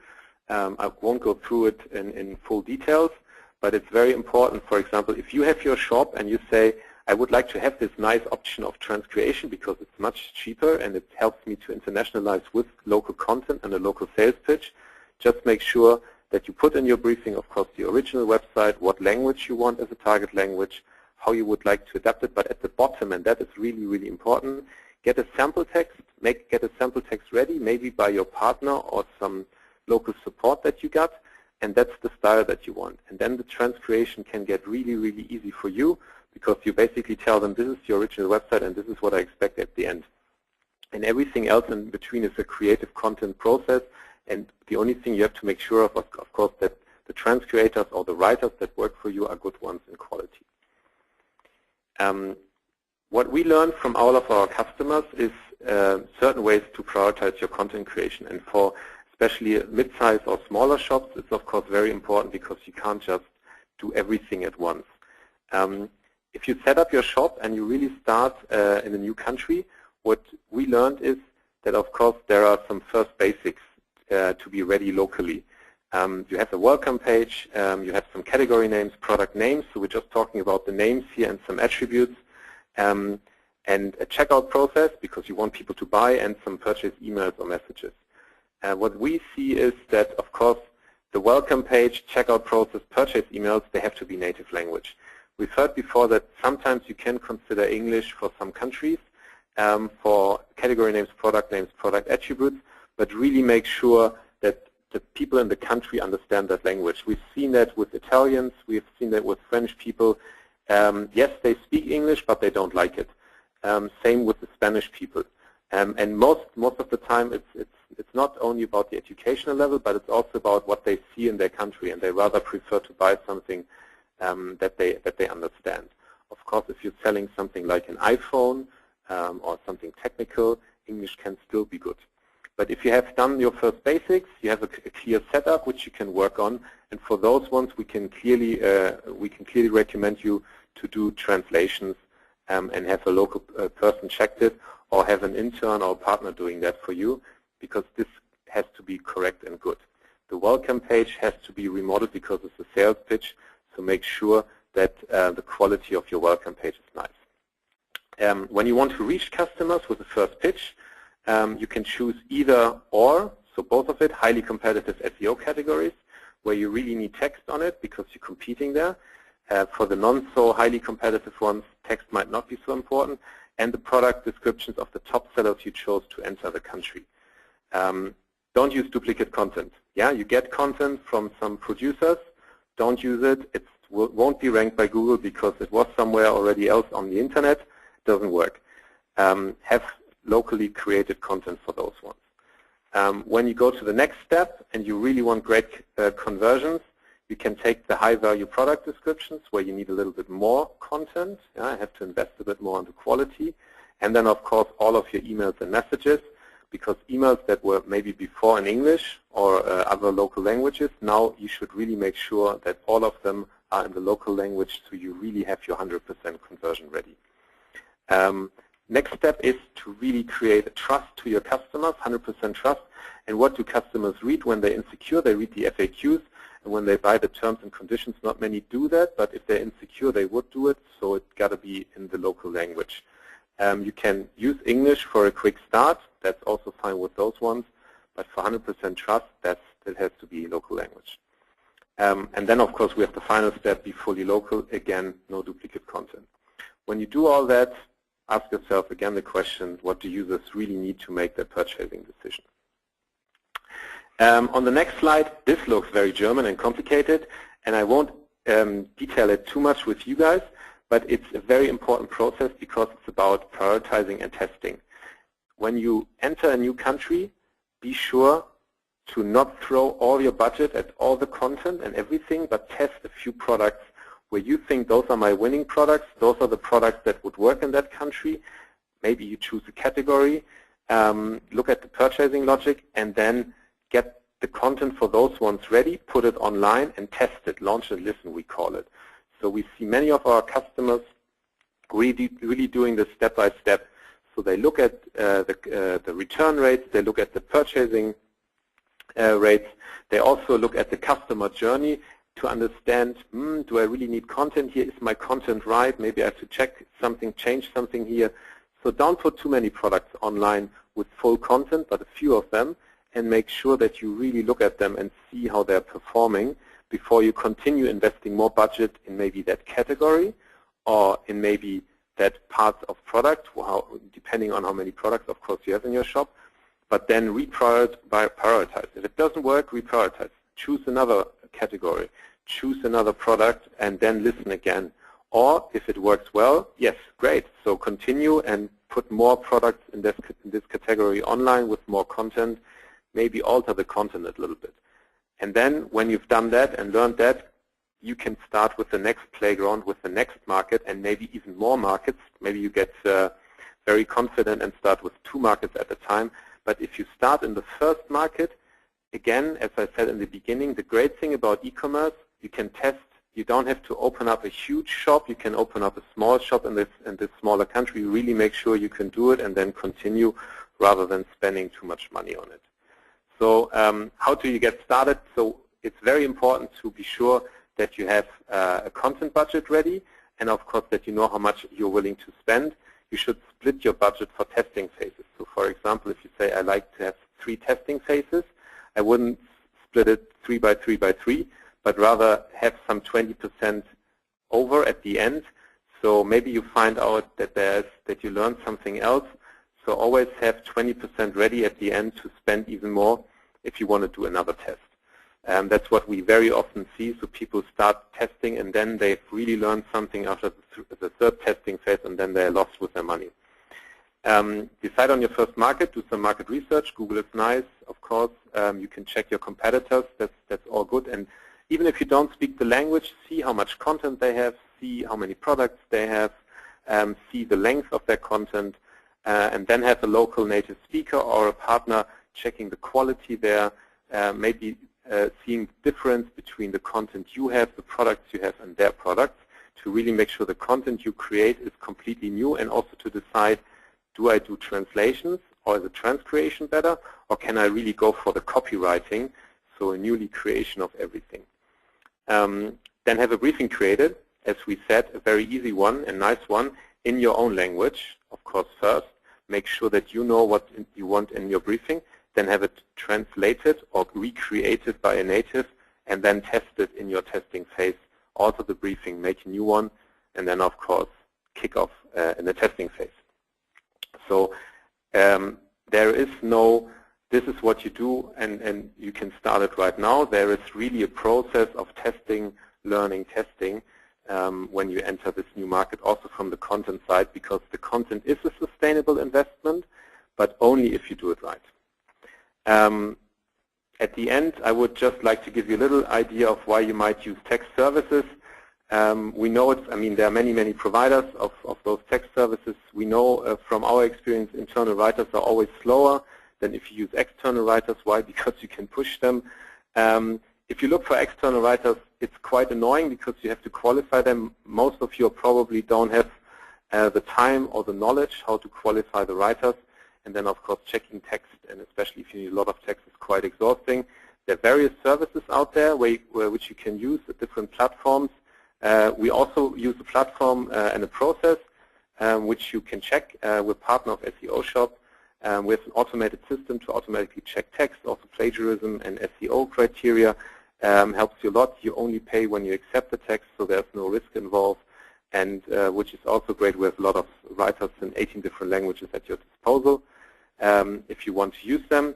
S2: I won't go through it in full details, but it's very important. For example, if you have your shop and you say, I would like to have this nice option of transcreation because it's much cheaper and it helps me to internationalize with local content and a local sales pitch, just make sure that you put in your briefing, of course, the original website, what language you want as a target language, how you would like to adapt it, but at the bottom, and that is really, really important, get a sample text, get a sample text ready, maybe by your partner or some local support that you got, and that's the style that you want. And then the transcreation can get really, really easy for you, because you basically tell them, this is your original website and this is what I expect at the end. And everything else in between is a creative content process, and the only thing you have to make sure of course, that the transcreators or the writers that work for you are good ones in quality. What we learned from all of our customers is certain ways to prioritize your content creation. And for especially mid-size or smaller shops, it's of course very important, because you can't just do everything at once. If you set up your shop and you really start in a new country, what we learned is that of course there are some first basics to be ready locally. You have a welcome page, you have some category names, product names, so we're just talking about the names here and some attributes, and a checkout process, because you want people to buy, and some purchase emails or messages. What we see is that of course the welcome page, checkout process, purchase emails, they have to be native language. We've heard before that sometimes you can consider English for some countries, for category names, product attributes, but really make sure that the people in the country understand that language. We've seen that with Italians, we've seen that with French people. Yes, they speak English, but they don't like it. Same with the Spanish people. And most of the time, it's not only about the educational level, but it's also about what they see in their country, and they rather prefer to buy something that they understand. Of course, if you're selling something like an iPhone or something technical, English can still be good. But if you have done your first basics, you have a clear setup which you can work on, and for those ones, we can clearly recommend you to do translations and have a local person check it, or have an intern or partner doing that for you, because this has to be correct and good. The welcome page has to be remodeled because it's a sales pitch, so make sure that the quality of your welcome page is nice. When you want to reach customers with the first pitch, you can choose either or, so both of it, highly competitive SEO categories, where you really need text on it because you're competing there. For the non-so highly competitive ones, text might not be so important, and the product descriptions of the top sellers you chose to enter the country. Don't use duplicate content. Yeah, you get content from some producers, don't use it. It won't be ranked by Google because it was somewhere already else on the internet. It doesn't work. Have locally created content for those ones. When you go to the next step and you really want great conversions, you can take the high-value product descriptions where you need a little bit more content. Yeah, have to invest a bit more on the quality. And then, of course, all of your emails and messages, because emails that were maybe before in English or other local languages, now you should really make sure that all of them are in the local language so you really have your 100% conversion ready. Next step is to really create a trust to your customers, 100% trust. And what do customers read when they're insecure? They read the FAQs. And when they buy the terms and conditions, not many do that, but if they're insecure, they would do it, so it's got to be in the local language. You can use English for a quick start. That's also fine with those ones, but for 100% trust, that has to be local language. And then, of course, we have the final step, be fully local. Again, no duplicate content. When you do all that, ask yourself again the question, what do users really need to make their purchasing decision? On the next slide, this looks very German and complicated, and I won't detail it too much with you guys, but it's a very important process because it's about prioritizing and testing. When you enter a new country, be sure to not throw all your budget at all the content and everything, but test a few products where you think those are my winning products, those are the products that would work in that country. Maybe you choose a category, look at the purchasing logic, and then get the content for those ones ready, put it online, and test it, launch and listen, we call it. So we see many of our customers really doing this step by step. So they look at the return rates, they look at the purchasing rates, they also look at the customer journey to understand, do I really need content here? Is my content right? Maybe I have to check something, change something here. So don't put too many products online with full content, but a few of them, and make sure that you really look at them and see how they're performing before you continue investing more budget in maybe that category or in maybe that part of product, depending on how many products, of course, you have in your shop, but then prioritize. If it doesn't work, reprioritize. Choose another category, choose another product, and then listen again. Or if it works well, yes, great. So continue and put more products in this category online with more content. Maybe alter the content a little bit. And then when you've done that and learned that, you can start with the next playground, with the next market, and maybe even more markets. Maybe you get very confident and start with 2 markets at a time. But if you start in the first market, again, as I said in the beginning, the great thing about e-commerce, you can test. You don't have to open up a huge shop. You can open up a small shop in this smaller country. You really make sure you can do it and then continue rather than spending too much money on it. So how do you get started? So it's very important to be sure that you have a content budget ready, and of course that you know how much you're willing to spend. You should split your budget for testing phases. So for example, if you say I like to have 3 testing phases, I wouldn't split it 3 by 3 by 3, but rather have some 20% over at the end. So maybe you find out that you learned something else, So always have 20% ready at the end to spend even more if you want to do another test. That's what we very often see. So people start testing and then they've really learned something after the third testing phase, and then they're lost with their money. Decide on your first market, do some market research. Google is nice, of course. You can check your competitors. That's all good. And even if you don't speak the language, see how much content they have, see how many products they have, see the length of their content, and then have a local native speaker or a partner checking the quality there, maybe seeing the difference between the content you have, the products you have, and their products, to really make sure the content you create is completely new, and also to decide, do I do translations, or is a transcreation better, or can I really go for the copywriting, so a newly creation of everything. Then have a briefing created, as we said, a very easy one and nice one, in your own language, of course, first. Make sure that you know what you want in your briefing, then have it translated or recreated by a native, and then test it in your testing phase. Also the briefing, make a new one, and then, of course, kick off in the testing phase. So there is no, this is what you do, and you can start it right now. There is really a process of testing, learning, testing when you enter this new market, also from the content side, because the content is a sustainable investment, but only if you do it right. At the end, I would just like to give you a little idea of why you might use text services. We know it's, I mean, there are many providers of those text services. We know from our experience, internal writers are always slower than if you use external writers. Why? Because you can push them. If you look for external writers, it's quite annoying because you have to qualify them. Most of you probably don't have the time or the knowledge how to qualify the writers. And then, of course, checking text, and especially if you need a lot of text, is quite exhausting. There are various services out there which you can use at different platforms. We also use a platform and a process which you can check. We're partner of SEOshop. We have an automated system to automatically check text, also plagiarism and SEO criteria. Helps you a lot. You only pay when you accept the text, so there's no risk involved. And which is also great. We have a lot of writers in 18 different languages at your disposal. If you want to use them,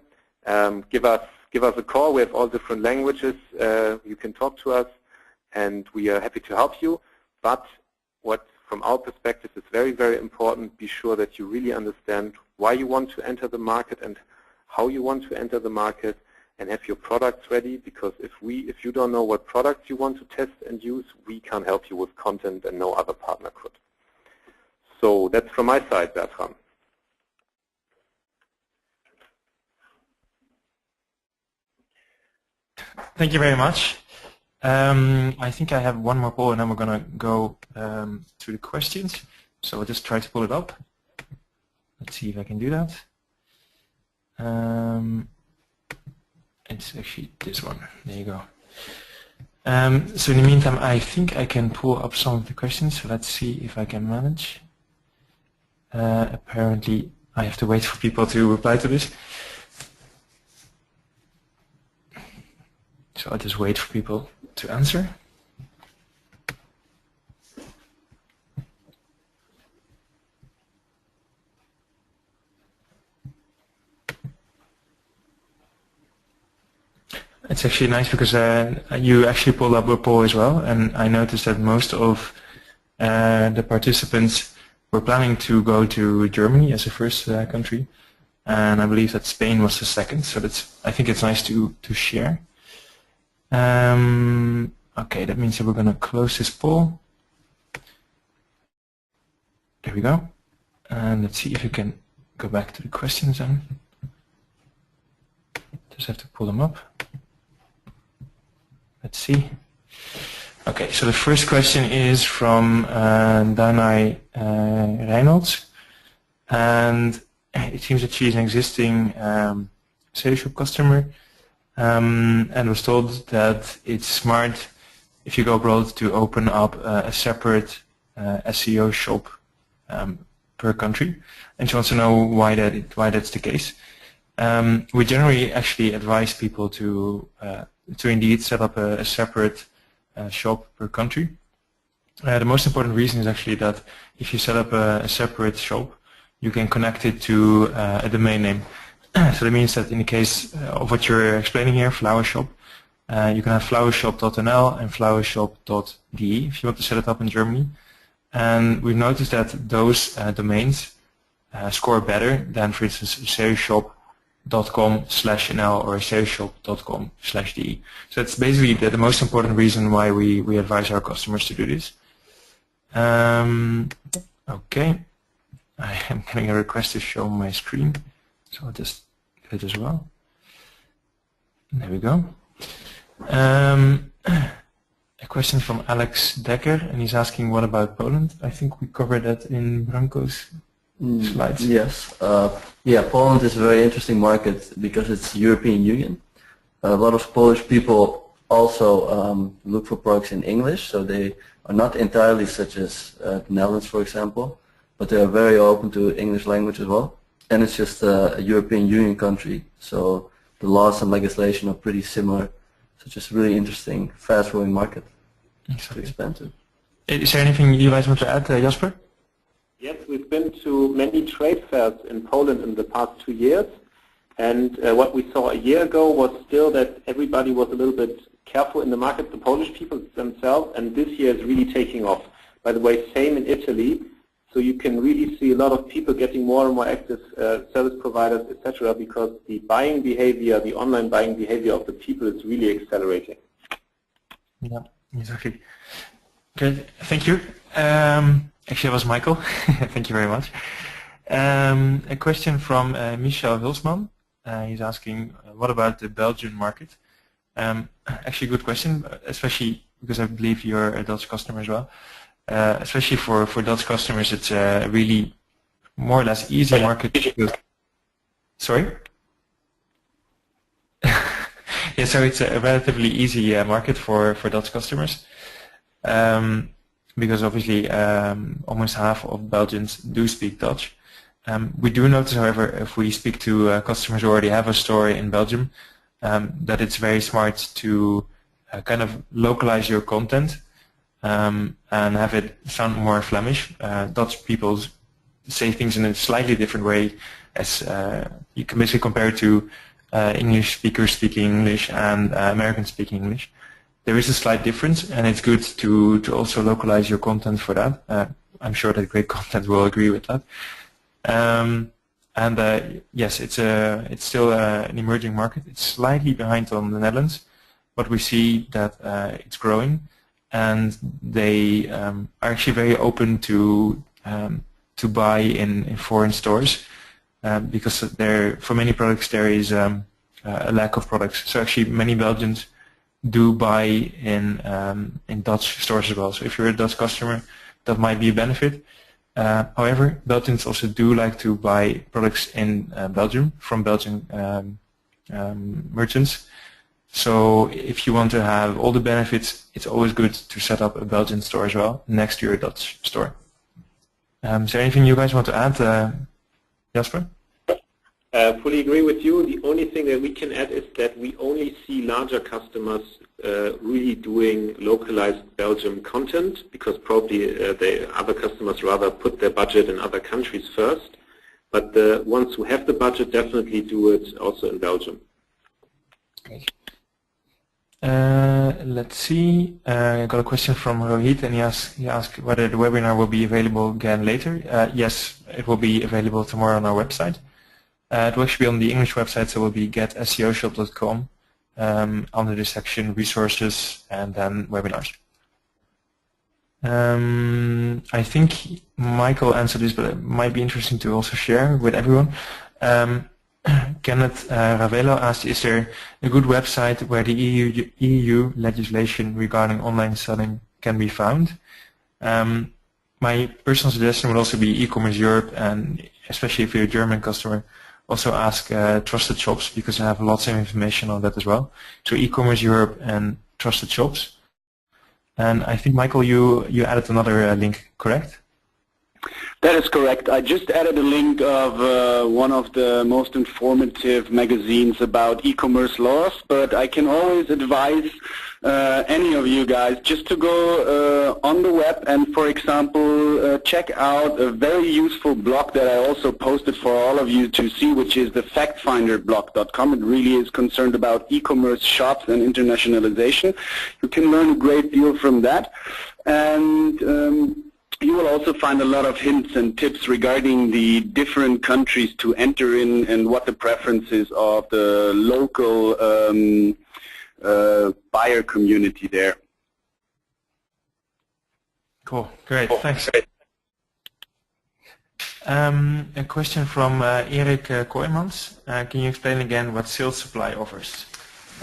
S2: give us a call. We have all different languages. You can talk to us, and we are happy to help you. But what, from our perspective, is very important, be sure that you really understand why you want to enter the market and how you want to enter the market, and have your products ready, because if you don't know what products you want to test and use, we can't help you with content, and no other partner could. So that's from my side, Bertram.
S1: Thank you very much. I think I have one more poll, and then we're going to go to the questions. So I'll just try to pull it up. Let's see if I can do that. It's actually this one. There you go. So in the meantime, I think I can pull up some of the questions. So let's see if I can manage. Apparently, I have to wait for people to reply to this. So I'll just wait for people to answer. It's actually nice because you actually pulled up a poll as well, and I noticed that most of the participants were planning to go to Germany as a first country, and I believe that Spain was the second. So I think it's nice to share. Okay, that means that we're going to close this poll. There we go. And let's see if we can go back to the questions then. Just have to pull them up. Let's see. Okay, so the first question is from Danai Reynolds, and it seems that she's an existing SEOshop customer, and was told that it's smart if you go abroad to open up a separate SEOshop per country, and she wants to know why that's the case. We generally actually advise people to indeed set up a separate shop per country. The most important reason is actually that if you set up a separate shop, you can connect it to a domain name. So that means that in the case of what you're explaining here, Flower Shop, you can have flowershop.nl and flowershop.de if you want to set it up in Germany. And we've noticed that those domains score better than, for instance, SEOshop.com/nl or SEOshop.com/de. So that's basically the most important reason why we advise our customers to do this. Okay, I am getting a request to show my screen, so I'll just do it as well. There we go. A question from Alex Dekker, and he's asking, what about Poland? I think we covered that in Branko's slides.
S3: Yes. Yeah, Poland is a very interesting market because it's European Union. A lot of Polish people also look for products in English, so they are not entirely such as the Netherlands, for example, but they are very open to English language as well. And it's just a European Union country, so the laws and legislation are pretty similar. So it's just a really interesting, fast-growing market to expand to.
S1: Is there anything you guys want to add, Jasper?
S2: Yes, we've been to many trade fairs in Poland in the past 2 years, and what we saw a year ago was still that everybody was a little bit careful in the market, the Polish people themselves, and this year is really taking off. By the way, same in Italy, so you can really see a lot of people getting more and more active, service providers, etc., because the buying behavior, the online buying behavior of the people is really accelerating.
S1: Yeah, exactly. Okay, thank you. Actually, it was Michael. Thank you very much. A question from Michel Hulsman. He's asking, what about the Belgian market? Actually, good question, especially because I believe you're a Dutch customer as well. Especially for Dutch customers, it's a really more or less easy market. Sorry? Yeah, so it's a relatively easy market for Dutch customers. Because obviously almost half of Belgians do speak Dutch. We do notice, however, if we speak to customers who already have a store in Belgium, that it's very smart to kind of localize your content and have it sound more Flemish. Dutch people say things in a slightly different way, as you can basically compare it to English speakers speaking English and Americans speaking English. There is a slight difference, and it's good to also localize your content for that. I'm sure that Great Content will agree with that. Yes, it's still an emerging market. It's slightly behind on the Netherlands, but we see that it's growing, and they are actually very open to buy in foreign stores because for many products there is a lack of products. So actually, many Belgians do buy in Dutch stores as well. So if you're a Dutch customer, that might be a benefit. However, Belgians also do like to buy products in Belgium from Belgian merchants. So if you want to have all the benefits, it's always good to set up a Belgian store as well next to your Dutch store. Is there anything you guys want to add, Jasper?
S2: Fully agree with you. The only thing that we can add is that we only see larger customers really doing localized Belgium content, because probably the other customers rather put their budget in other countries first. But the ones who have the budget definitely do it also in Belgium.
S1: Great. Let's see. I got a question from Rohit, and he asked whether the webinar will be available again later. Yes, it will be available tomorrow on our website. It will actually be on the English website, so it will be getseoshop.com under the section resources and then webinars. I think Michael answered this, but it might be interesting to also share with everyone. Kenneth Ravelo asked, is there a good website where the EU legislation regarding online selling can be found? My personal suggestion would also be e-commerce Europe, and especially if you're a German customer, also ask Trusted Shops, because I have lots of information on that as well. So e-commerce Europe and Trusted Shops. And I think, Michael, you added another link, correct?
S4: That is correct. I just added a link of one of the most informative magazines about e-commerce laws, but I can always advise any of you guys just to go on the web and, for example, check out a very useful blog that I also posted for all of you to see, which is the factfinderblog.com. It really is concerned about e-commerce shops and internationalization. You can learn a great deal from that. And you will also find a lot of hints and tips regarding the different countries to enter in and what the preferences of the local buyer community there.
S1: Cool, great, thanks. A question from Erik Kooijmans. Can you explain again what Sales Supply offers?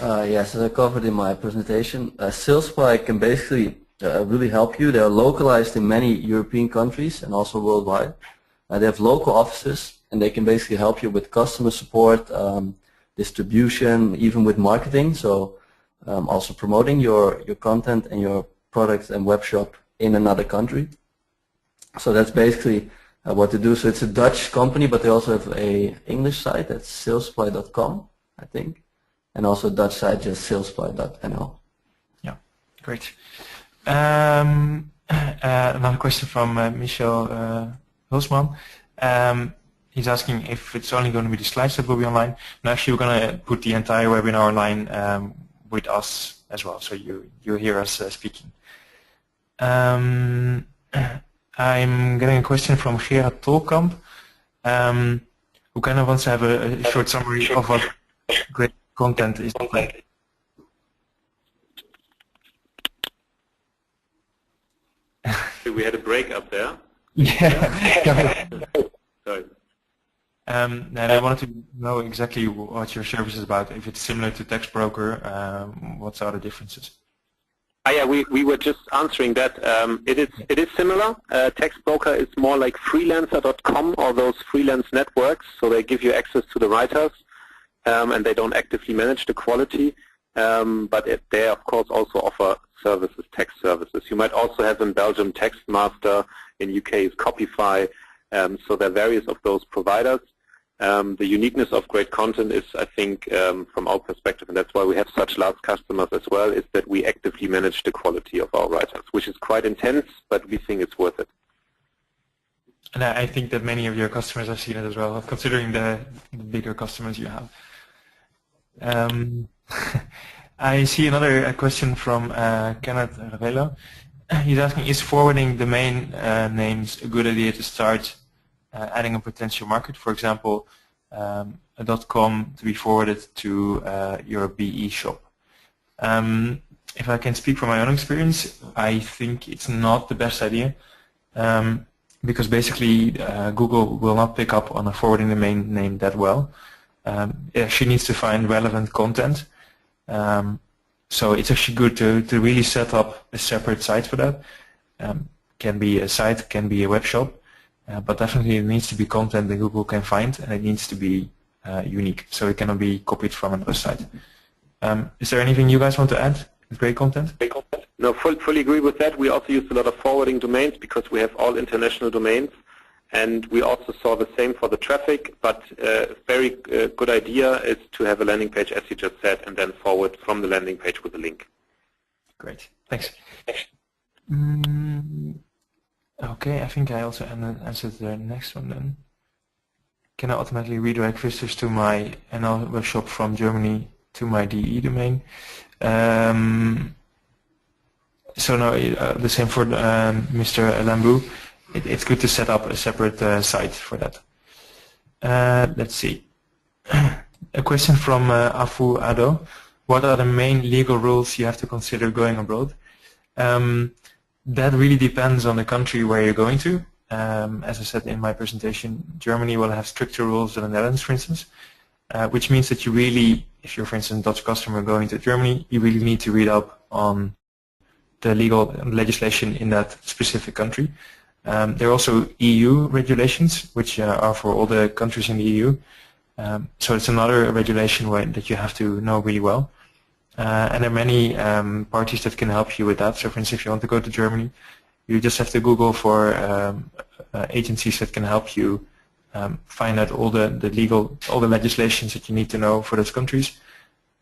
S3: Yes, as I covered in my presentation, Sales Supply can basically really help you. They are localized in many European countries and also worldwide. They have local offices and they can basically help you with customer support, distribution, even with marketing. So also promoting your content and your products and web shop in another country. So that's basically what to do. So it's a Dutch company, but they also have an English site. That's salesupply.com, I think, and also a Dutch site, just salesupply.nl.
S1: Yeah, great. Another question from Michel Hulsman. He's asking if it's only going to be the slides that will be online. No, actually we're going to put the entire webinar online with us as well, so you hear us speaking. I'm getting a question from Gerard Tolkamp, who kind of wants to have a short summary of what great content is like.
S2: We had a break up there.
S1: Yeah.
S2: Sorry.
S1: And I wanted to know exactly what your service is about. If it's similar to Text Broker, what are the differences?
S2: Yeah, we were just answering that. It is similar. Text Broker is more like freelancer.com or those freelance networks. So they give you access to the writers, and they don't actively manage the quality. But they of course also offer services, text services. You might also have in Belgium Textmaster, in UK is Copify, so there are various of those providers. The uniqueness of great content is, I think, from our perspective, and that's why we have such large customers as well, is that we actively manage the quality of our writers, which is quite intense, but we think it's worth it.
S1: And I think that many of your customers have seen it as well, considering the bigger customers you have. I see another question from Kenneth Ravello. He's asking, is forwarding domain names a good idea to start adding a potential market? For example, a .com to be forwarded to your BE shop. If I can speak from my own experience, I think it's not the best idea because basically Google will not pick up on a forwarding domain name that well. It actually needs to find relevant content. So it's actually good to really set up a separate site for that. Can be a site, can be a web shop, but definitely it needs to be content that Google can find, and it needs to be unique, so it cannot be copied from another site. Is there anything you guys want to add with great content?
S2: No, fully agree with that. We also use a lot of forwarding domains because we have all international domains. And we also saw the same for the traffic, but a very good idea is to have a landing page, as you just said, and then forward from the landing page with a link.
S1: Great, thanks. Okay, I think I also answered the next one then. Can I automatically redirect visitors to my NL web shop from Germany to my DE domain? So no, the same for Mr. Lambu. It's good to set up a separate site for that. Let's see. A question from Afu Ado. What are the main legal rules you have to consider going abroad? That really depends on the country where you're going to. As I said in my presentation, Germany will have stricter rules than the Netherlands, for instance, which means that you really, if you're, for instance, a Dutch customer going to Germany, you really need to read up on the legal legislation in that specific country. There are also EU regulations, which are for all the countries in the EU. So it's another regulation that you have to know really well. And there are many parties that can help you with that. So for instance, if you want to go to Germany, You just have to Google for agencies that can help you find out all the legislations that you need to know for those countries.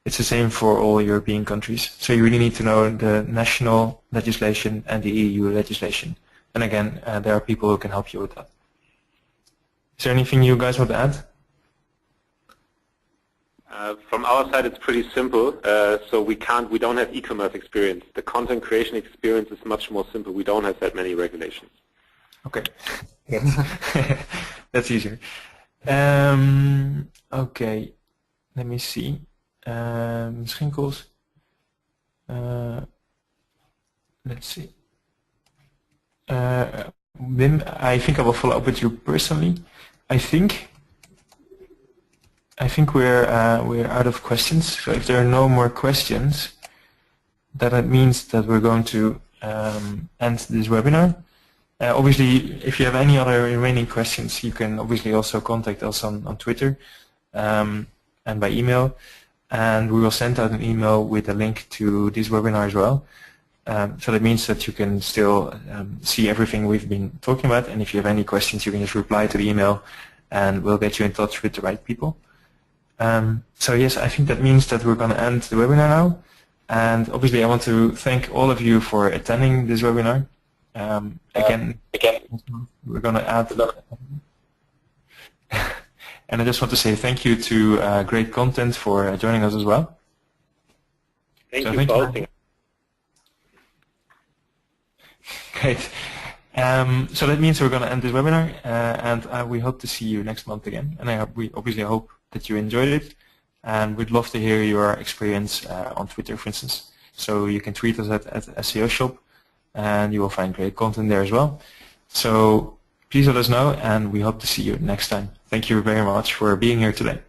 S1: It's the same for all European countries. So you really need to know the national legislation and the EU legislation. And again, there are people who can help you with that. Is there anything you guys want to add?
S2: From our side, it's pretty simple. So we don't have e-commerce experience. The content creation experience is much more simple. We don't have that many regulations.
S1: Okay, that's easier. Okay, let me see. Schinkels. Let's see. Wim, I think I will follow up with you personally. I think we're out of questions. So if there are no more questions, that means that we're going to end this webinar. Obviously, if you have any other remaining questions, you can obviously also contact us on Twitter and by email. And we will send out an email with a link to this webinar as well. So that means that you can still see everything we've been talking about. And if you have any questions, you can just reply to the email and we'll get you in touch with the right people. So yes, I think that means that we're going to end the webinar now. And obviously I want to thank all of you for attending this webinar. Again, we're going to add, and I just want to say thank you to Great Content for joining us as well.
S2: Thank you for hosting.
S1: Great. So that means we're going to end this webinar, and we hope to see you next month again. And we obviously hope that you enjoyed it, and we'd love to hear your experience on Twitter, for instance. So you can tweet us at SEOshop, and you will find great content there as well. So please let us know, and we hope to see you next time. Thank you very much for being here today.